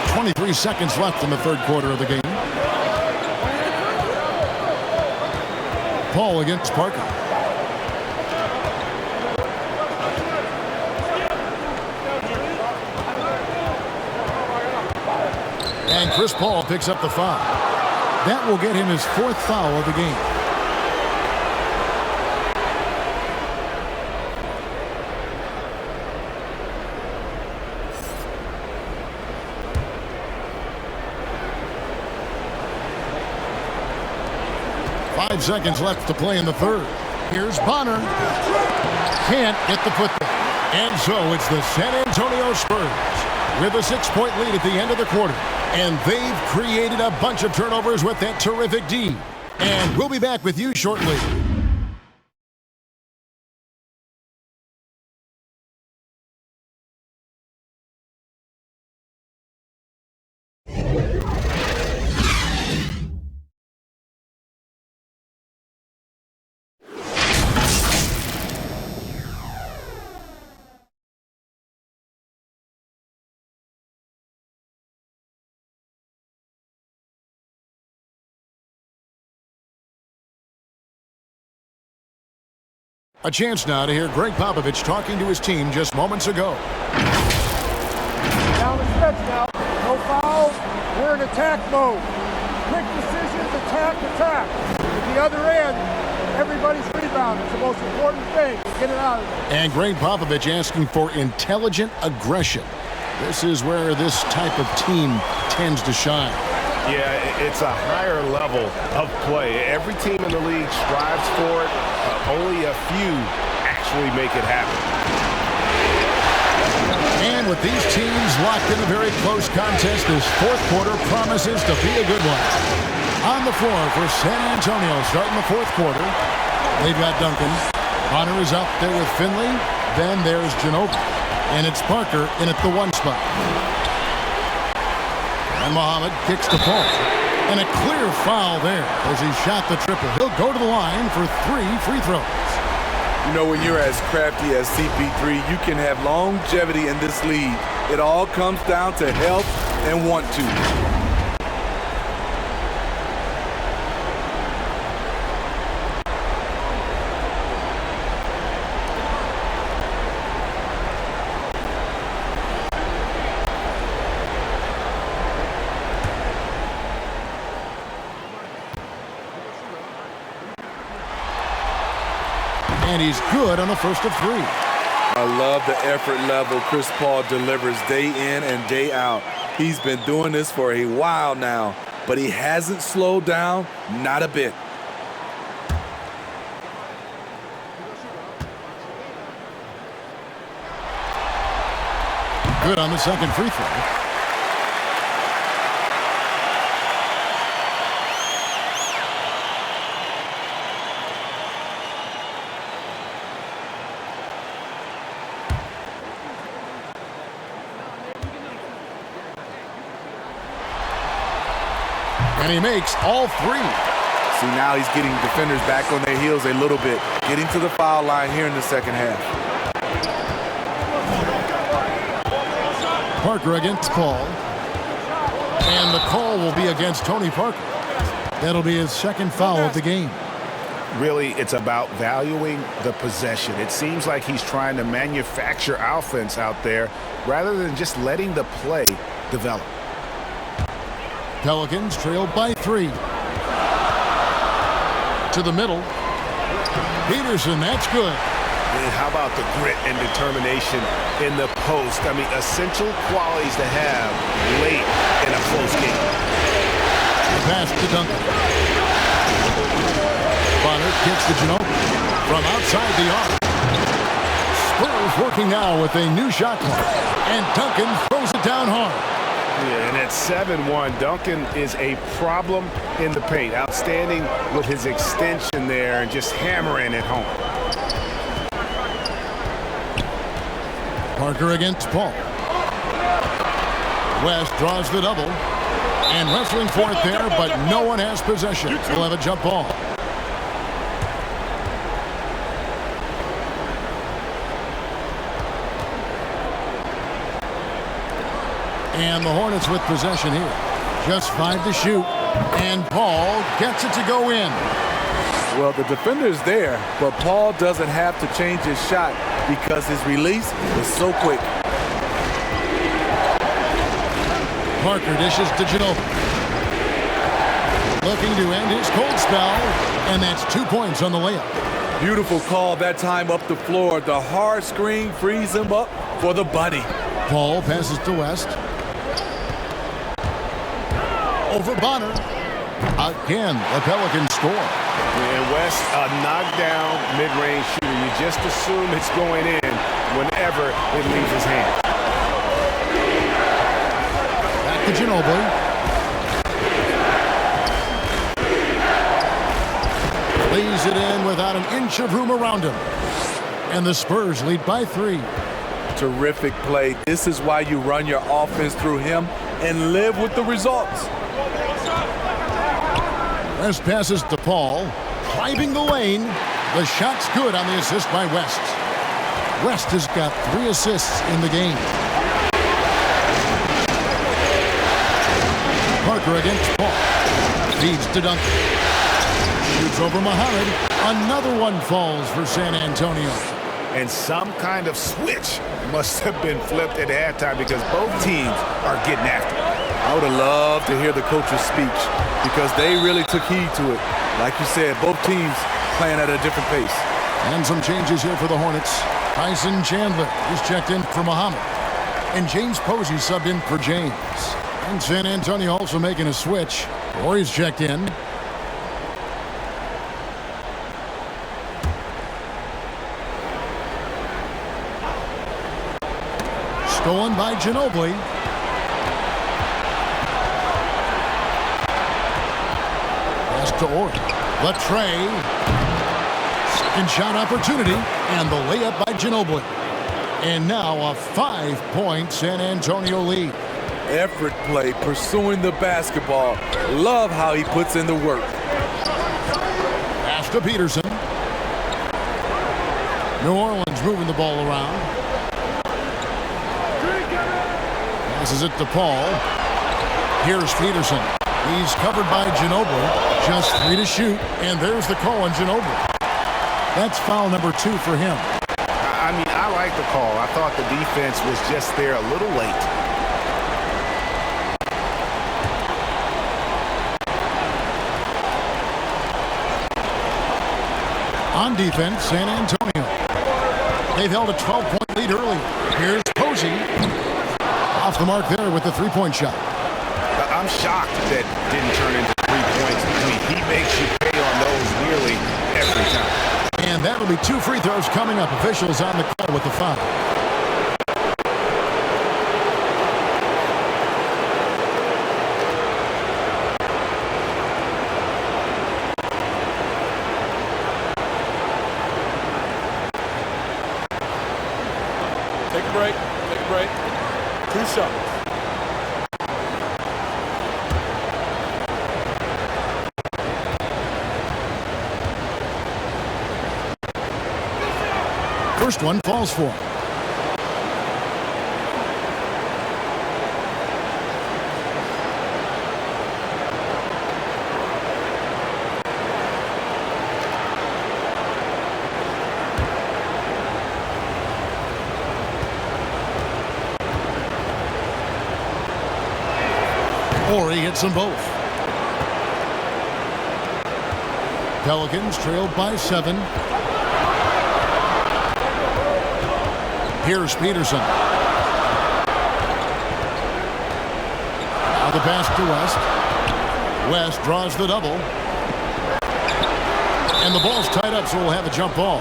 .23 seconds left in the third quarter of the game. Paul against Parker. And Chris Paul picks up the foul. That will get him his 4th foul of the game. Five seconds left to play in the third. Here's Bonner. Can't get the putback. And so it's the San Antonio Spurs with a 6-point lead at the end of the quarter. And they've created a bunch of turnovers with that terrific D. And we'll be back with you shortly. A chance now to hear Greg Popovich talking to his team just moments ago. Down the stretch now. No foul. We're in attack mode. Quick decisions, attack. At the other end, everybody's rebounding. It's the most important thing. Get it out of there. And Greg Popovich asking for intelligent aggression. This is where this type of team tends to shine. Yeah, it's a higher level of play. Every team in the league strives for it. Only a few actually make it happen. And with these teams locked in a very close contest, this fourth quarter promises to be a good one. On the floor for San Antonio starting the fourth quarter, they've got Duncan. Bonner is up there with Finley. Then there's Ginobili. And it's Parker in at the 1 spot. And Muhammad kicks the ball. And a clear foul there as he shot the triple. He'll go to the line for 3 free throws. You know, when you're as crafty as CP3, you can have longevity in this league. It all comes down to health and want to. And he's good on the first of 3. I love the effort level Chris Paul delivers day in and day out. He's been doing this for a while now, but he hasn't slowed down, not a bit. Good on the second free throw. And he makes all 3. See, now he's getting defenders back on their heels a little bit, getting to the foul line here in the second half. Parker against Paul. And the call will be against Tony Parker. That'll be his second foul of the game. Really, it's about valuing the possession. It seems like he's trying to manufacture offense out there rather than just letting the play develop. Pelicans trail by 3. To the middle. Peterson, that's good. And how about the grit and determination in the post? I mean, essential qualities to have late in a close game. The pass to Duncan. Bonner kicks to Ginobili from outside the arc. Spurs working now with a new shot clock. And Duncan throws it down hard. Yeah, and at 7-1, Duncan is a problem in the paint. Outstanding with his extension there and just hammering it home. Parker against Paul. West draws the double. And wrestling for it there, but no one has possession. We'll have a jump ball. And the Hornets with possession here. Just 5 to shoot. And Paul gets it to go in. Well, the defender's there, but Paul doesn't have to change his shot because his release is so quick. Parker dishes to Ginobili. Looking to end his cold spell. And that's 2 points on the layup. Beautiful call that time up the floor. The hard screen frees him up for the buddy. Paul passes to West. Over Bonner. Again, the Pelicans score. And West, a knockdown mid-range shooter. You just assume it's going in whenever it leaves his hand. Back to Ginobili. Lays it in without an inch of room around him. And the Spurs lead by 3. Terrific play. This is why you run your offense through him and live with the results. West passes to Paul, driving the lane. The shot's good on the assist by West. West has got 3 assists in the game. Parker against Paul. Feeds to Duncan. Shoots over Muhammad. Another one falls for San Antonio. And some kind of switch must have been flipped at halftime because both teams are getting after it. I would have loved to hear the coach's speech because they really took heed to it. Like you said, both teams playing at a different pace. And some changes here for the Hornets. Tyson Chandler is checked in for Muhammad. And James Posey subbed in for James. And San Antonio also making a switch. Rory's checked in. Stolen by Ginobili. Pass to Ori. Latrey. Second shot opportunity. And the layup by Ginobili. And now a 5-point San Antonio lead. Effort play, pursuing the basketball. Love how he puts in the work. Pass to Peterson. New Orleans moving the ball around. Passes it to Paul. Here's Peterson. He's covered by Ginobili. Just 3 to shoot. And there's the call on Ginobili. That's foul number 2 for him. I mean, I like the call. I thought the defense was just there a little late. On defense, San Antonio. They've held a 12-point lead early. Here's Posey. Off the mark there with the 3-point shot. I'm shocked that didn't turn into 3 points. I mean, he makes you pay on those nearly every time. And that'll be 2 free throws coming up. Officials on the call with the foul. Take a break. Take a break. 2 shots. First one falls for him. Ori hits them both. Pelicans trailed by 7. Here's Peterson. Now the pass to West. West draws the double. And the ball's tied up, so we'll have a jump ball.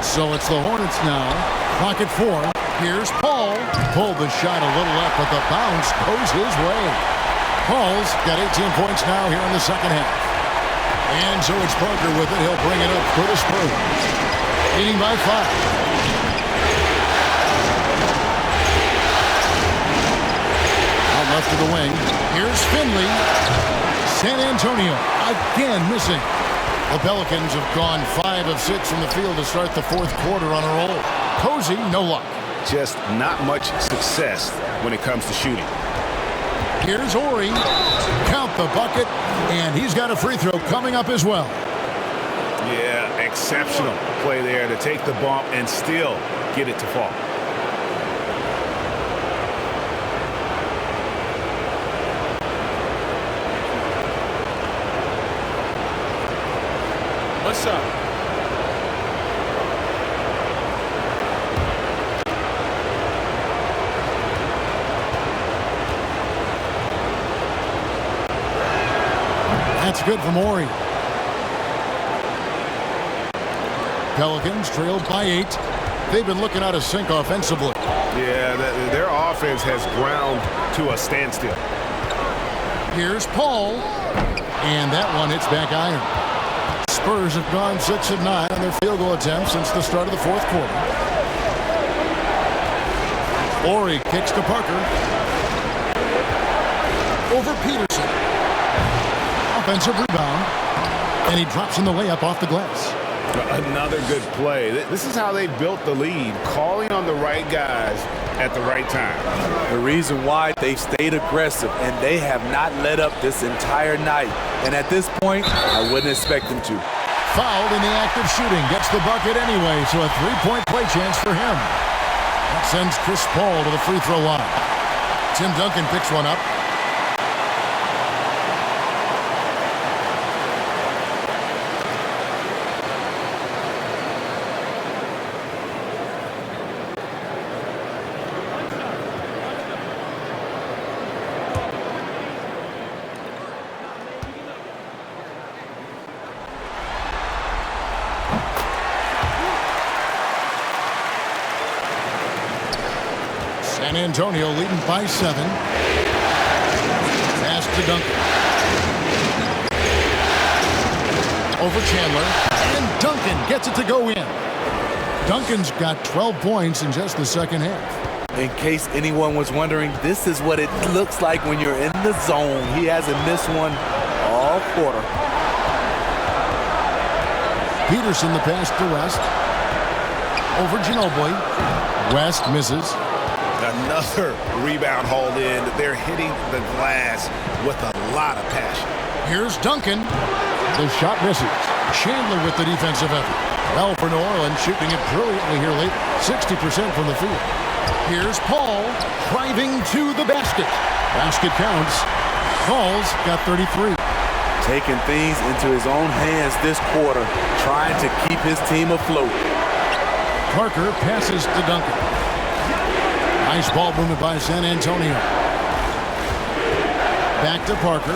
So it's the Hornets now. Clock at 4. Here's Paul. Pulled the shot a little up, but the bounce goes his way. Paul's got 18 points now here in the second half. And so it's Parker with it. He'll bring it up for the Spurs. Leading by 5. Out left to the wing. Here's Finley. San Antonio again missing. The Pelicans have gone 5 of 6 from the field to start the 4th quarter on a roll. Posey, no luck. Just not much success when it comes to shooting. Here's Ori. Count the bucket, and he's got a free throw coming up as well. Yeah, exceptional play there to take the bump and still get it to fall. What's up? That's good from Ori. Pelicans trailed by 8. They've been looking out of sync offensively. Yeah, their offense has ground to a standstill. Here's Paul. And that one hits back iron. Spurs have gone 6 of 9 on their field goal attempts since the start of the 4th quarter. Ori kicks to Parker. Over Peterson. Offensive rebound. And he drops in the layup off the glass. Another good play. This is how they built the lead, calling on the right guys at the right time. The reason why they stayed aggressive, and they have not let up this entire night. And at this point, I wouldn't expect them to. Fouled in the act of shooting. Gets the bucket anyway, so a three-point play chance for him. That sends Chris Paul to the free throw line. Tim Duncan picks one up. San Antonio leading by 7. Pass to Duncan. Over Chandler. And Duncan gets it to go in. Duncan's got 12 points in just the second half. In case anyone was wondering, this is what it looks like when you're in the zone. He hasn't missed one all quarter. Peterson the pass to West. Over Ginobili. West misses. Another rebound hauled in. They're hitting the glass with a lot of passion. Here's Duncan. The shot misses. Chandler with the defensive effort. Well for New Orleans, shooting it brilliantly here late. 60% from the field. Here's Paul driving to the basket. Basket counts. Paul's got 33. Taking things into his own hands this quarter, trying to keep his team afloat. Parker passes to Duncan. Nice ball movement by San Antonio. Back to Parker.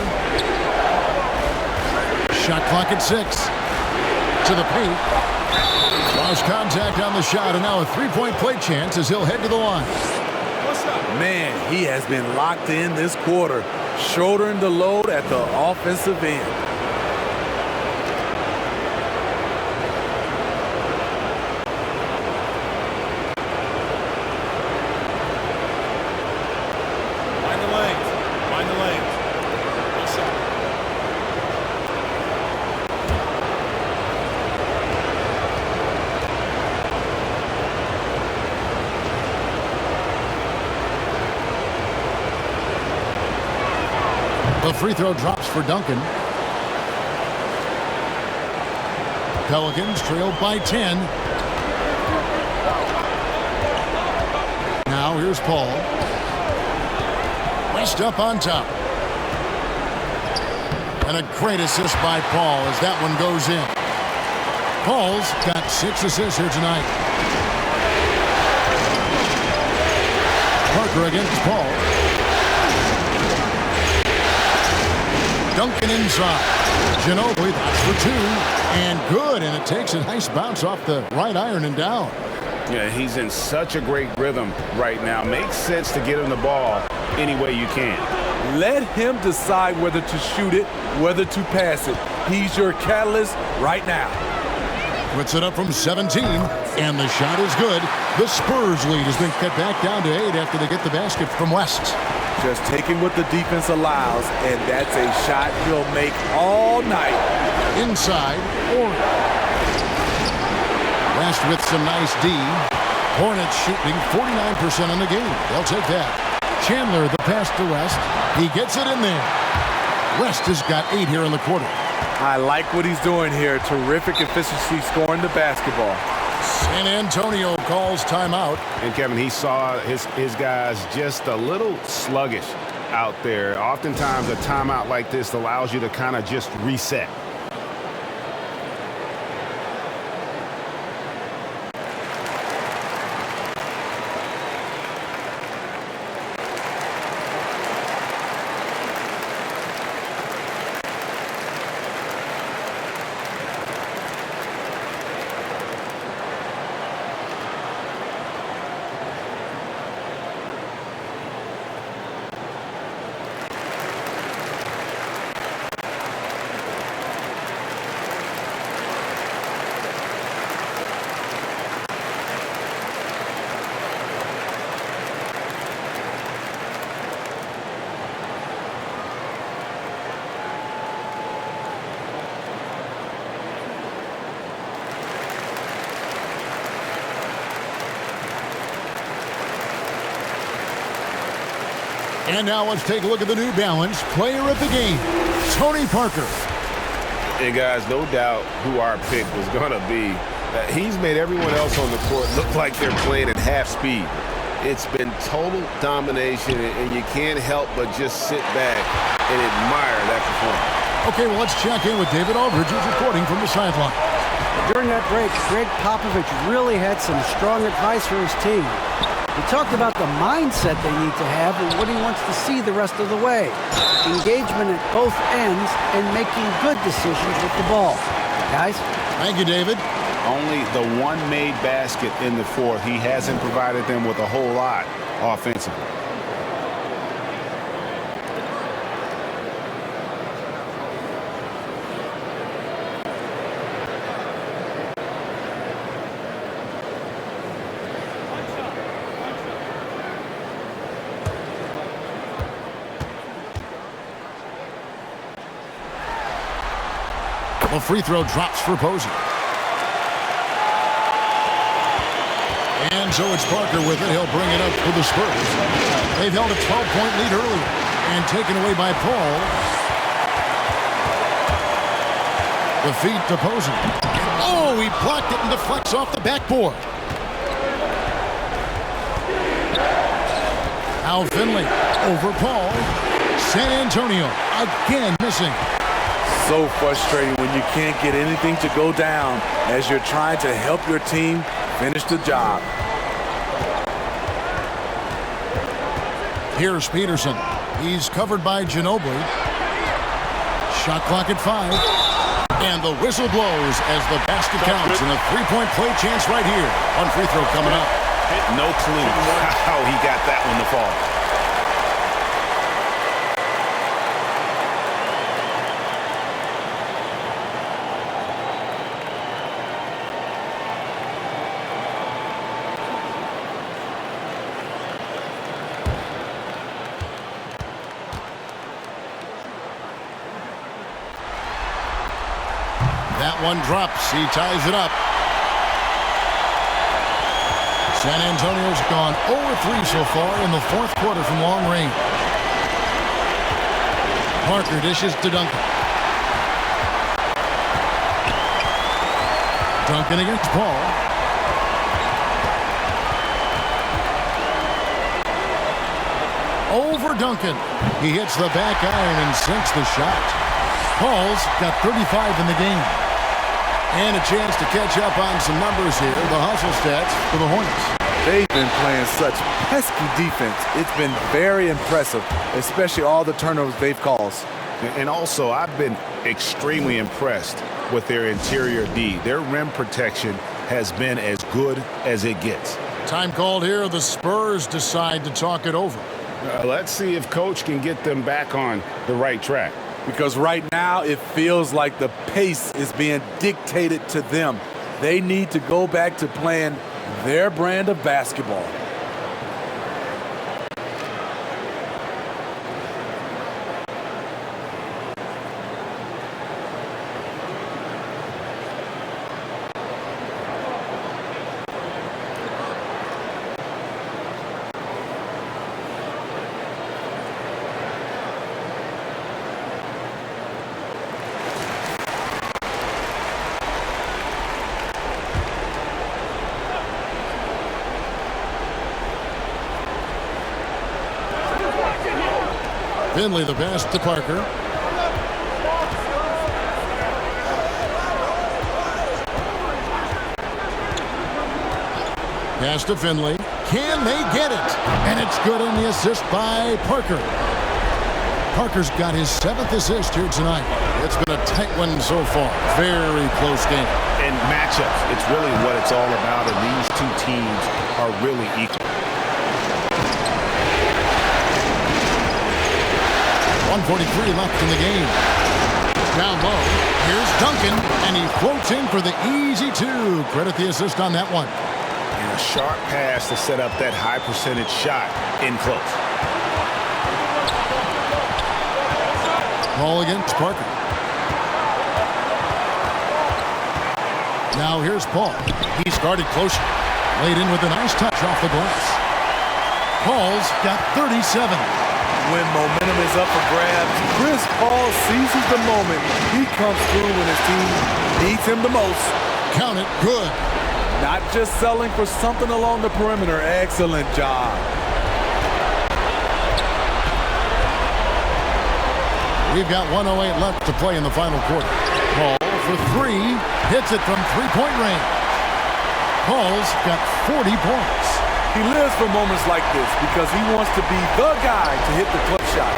Shot clock at 6. To the paint. Lost contact on the shot, and now a three-point play chance as he'll head to the line. Man, he has been locked in this quarter, shouldering the load at the offensive end. The free throw drops for Duncan. Pelicans trail by 10. Now here's Paul. West up on top. And a great assist by Paul as that one goes in. Paul's got 6 assists here tonight. Parker against Paul. Duncan inside. Ginobili, that's for 2. And good, and it takes a nice bounce off the right iron and down. Yeah, he's in such a great rhythm right now. Makes sense to get him the ball any way you can. Let him decide whether to shoot it, whether to pass it. He's your catalyst right now. Puts it up from 17, and the shot is good. The Spurs lead has been cut back down to 8 after they get the basket from West. Just taking what the defense allows, and that's a shot he'll make all night. Inside, or West with some nice D. Hornets shooting 49% on the game. They'll take that. Chandler, the pass to West. He gets it in there. West has got 8 here in the quarter. I like what he's doing here. Terrific efficiency scoring the basketball. San Antonio calls timeout. And Kevin, he saw his guys just a little sluggish out there. Oftentimes a timeout like this allows you to kind of just reset. And now let's take a look at the New Balance player of the game, Tony Parker. And guys, no doubt who our pick was going to be. He's made everyone else on the court look like they're playing at half speed. It's been total domination, and you can't help but just sit back and admire that performance. Okay, well, let's check in with David Aldridge, who's reporting from the sideline. During that break, Greg Popovich really had some strong advice for his team. He talked about the mindset they need to have and what he wants to see the rest of the way. Engagement at both ends and making good decisions with the ball. Guys? Thank you, David. Only the one made basket in the fourth. He hasn't provided them with a whole lot offensively. The free throw drops for Posey. And so it's Parker with it. He'll bring it up for the Spurs. They've held a 12-point lead earlier and taken away by Paul. The feed to Posey. Oh, he blocked it and deflects off the backboard. Al Finley over Paul. San Antonio again missing. So frustrating when you can't get anything to go down as you're trying to help your team finish the job. Here's Peterson. He's covered by Ginobili. Shot clock at 5. And the whistle blows as the basket counts. And a three-point play chance right here. One free throw coming up. No clue how he got that one to fall. That one drops. He ties it up. San Antonio's gone 0-3 so far in the fourth quarter from long range. Parker dishes to Duncan. Duncan against Paul. Over Duncan. He hits the back iron and sinks the shot. Paul's got 35 in the game. And a chance to catch up on some numbers here. The hustle stats for the Hornets. They've been playing such pesky defense. It's been very impressive, especially all the turnovers they've caused. And also, I've been extremely impressed with their interior D. Their rim protection has been as good as it gets. Time called here. The Spurs decide to talk it over. Let's see if Coach can get them back on the right track. Because right now it feels like the pace is being dictated to them. They need to go back to playing their brand of basketball. Finley the pass to Parker. Pass to Finley. Can they get it? And it's good on the assist by Parker. Parker's got his 7th assist here tonight. It's been a tight one so far. Very close game. And matchups, it's really what it's all about, and these two teams are really equal. 1:43 left in the game. Down low. Here's Duncan, and he floats in for the easy 2. Credit the assist on that one. And a sharp pass to set up that high percentage shot in close. Ball against Parker. Now here's Paul. He started closer. Laid in with a nice touch off the glass. Paul's got 37. When momentum is up for grabs, Chris Paul seizes the moment. He comes through when his team needs him the most. Count it, good. Not just selling for something along the perimeter. Excellent job. We've got 1:08 left to play in the final quarter. Paul for three, hits it from three-point range. Paul's got 40 points. He lives for moments like this because he wants to be the guy to hit the clutch shot.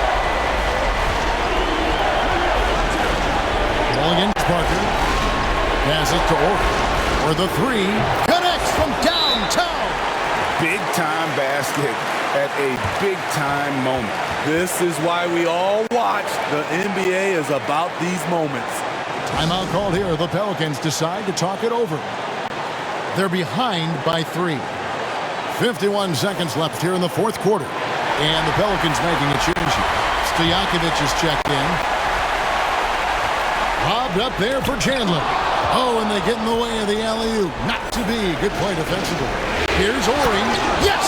Ball against Parker. Pass it to Orton. For the three, connects from downtown. Big-time basket at a big-time moment. This is why we all watch. The NBA is about these moments. Timeout called here. The Pelicans decide to talk it over. They're behind by 3. 51 seconds left here in the fourth quarter. And the Pelicans making a change here. Stojakovic is checked in. Lobbed up there for Chandler. Oh, and they get in the way of the alley-oop. Not to be. Good play defensively. Here's Ori. Yes!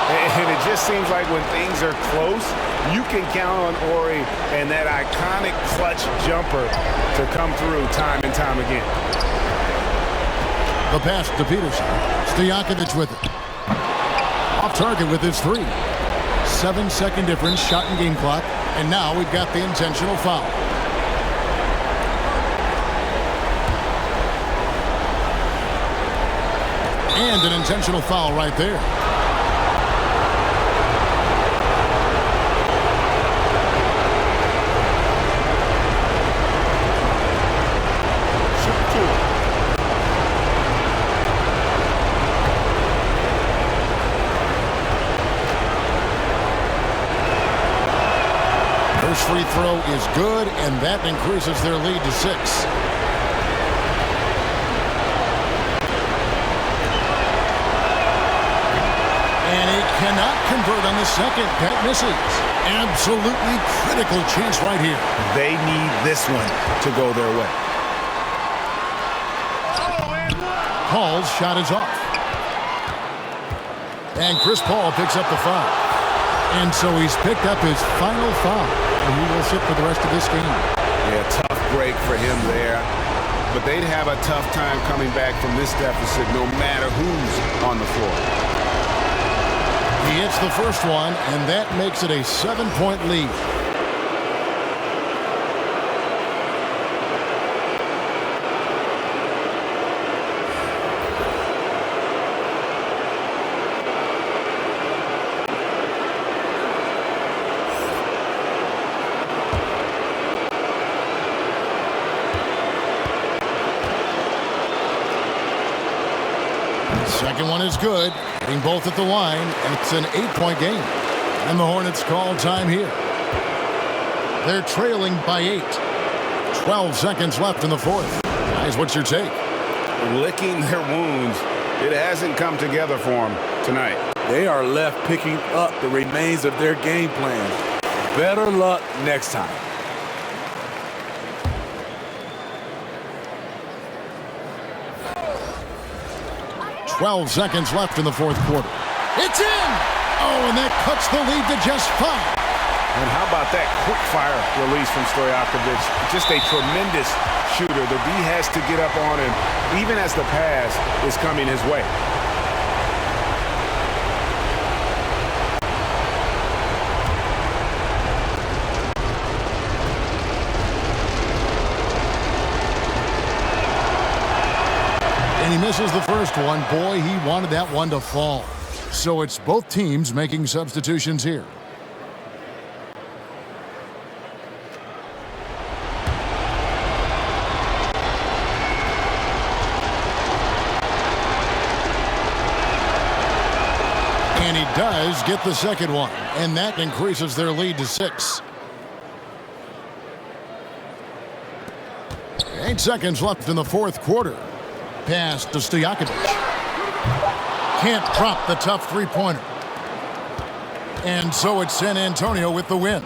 And it just seems like when things are close, you can count on Ori and that iconic clutch jumper to come through time and time again. The pass to Peterson. Stojakovic with it. Off target with his 3. 7-second difference, shot and game clock. And now we've got the intentional foul. And an intentional foul right there. First free throw is good, and that increases their lead to 6. And he cannot convert on the second. That misses. Absolutely critical chance right here. They need this one to go their way. Paul's shot is off. And Chris Paul picks up the foul. And so he's picked up his final foul. And he will sit for the rest of this game. Yeah, tough break for him there. But they'd have a tough time coming back from this deficit no matter who's on the floor. He hits the first one, and that makes it a 7-point lead. Second one is good. Hitting both at the line, and it's an 8-point game. And the Hornets call time here. They're trailing by 8. 12 seconds left in the fourth. Guys, what's your take? Licking their wounds. It hasn't come together for them tonight. They are left picking up the remains of their game plan. Better luck next time. .12 seconds left in the fourth quarter. It's in! Oh, and that cuts the lead to just 5. And how about that quick fire release from Stojakovic? Just a tremendous shooter. The D has to get up on him, even as the pass is coming his way. And he misses the first one. Boy, he wanted that one to fall. So it's both teams making substitutions here. And he does get the second one. And that increases their lead to 6. 8 seconds left in the fourth quarter. Pass to Stojakovic. Can't drop the tough three-pointer. And so it's San Antonio with the win.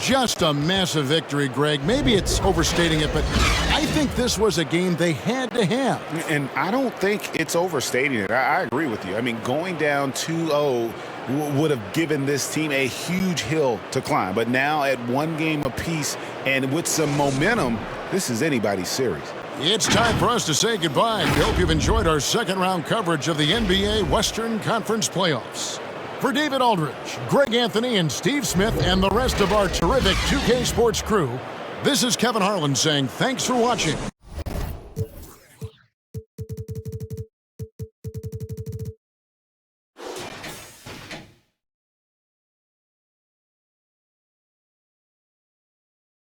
Just a massive victory, Greg. Maybe it's overstating it, but I think this was a game they had to have. And I don't think it's overstating it. I agree with you. I mean, going down 2-0 would have given this team a huge hill to climb. But now at one game apiece and with some momentum, this is anybody's series. It's time for us to say goodbye. We hope you've enjoyed our second-round coverage of the NBA Western Conference Playoffs. For David Aldridge, Greg Anthony, and Steve Smith, and the rest of our terrific 2K Sports crew, this is Kevin Harlan saying thanks for watching.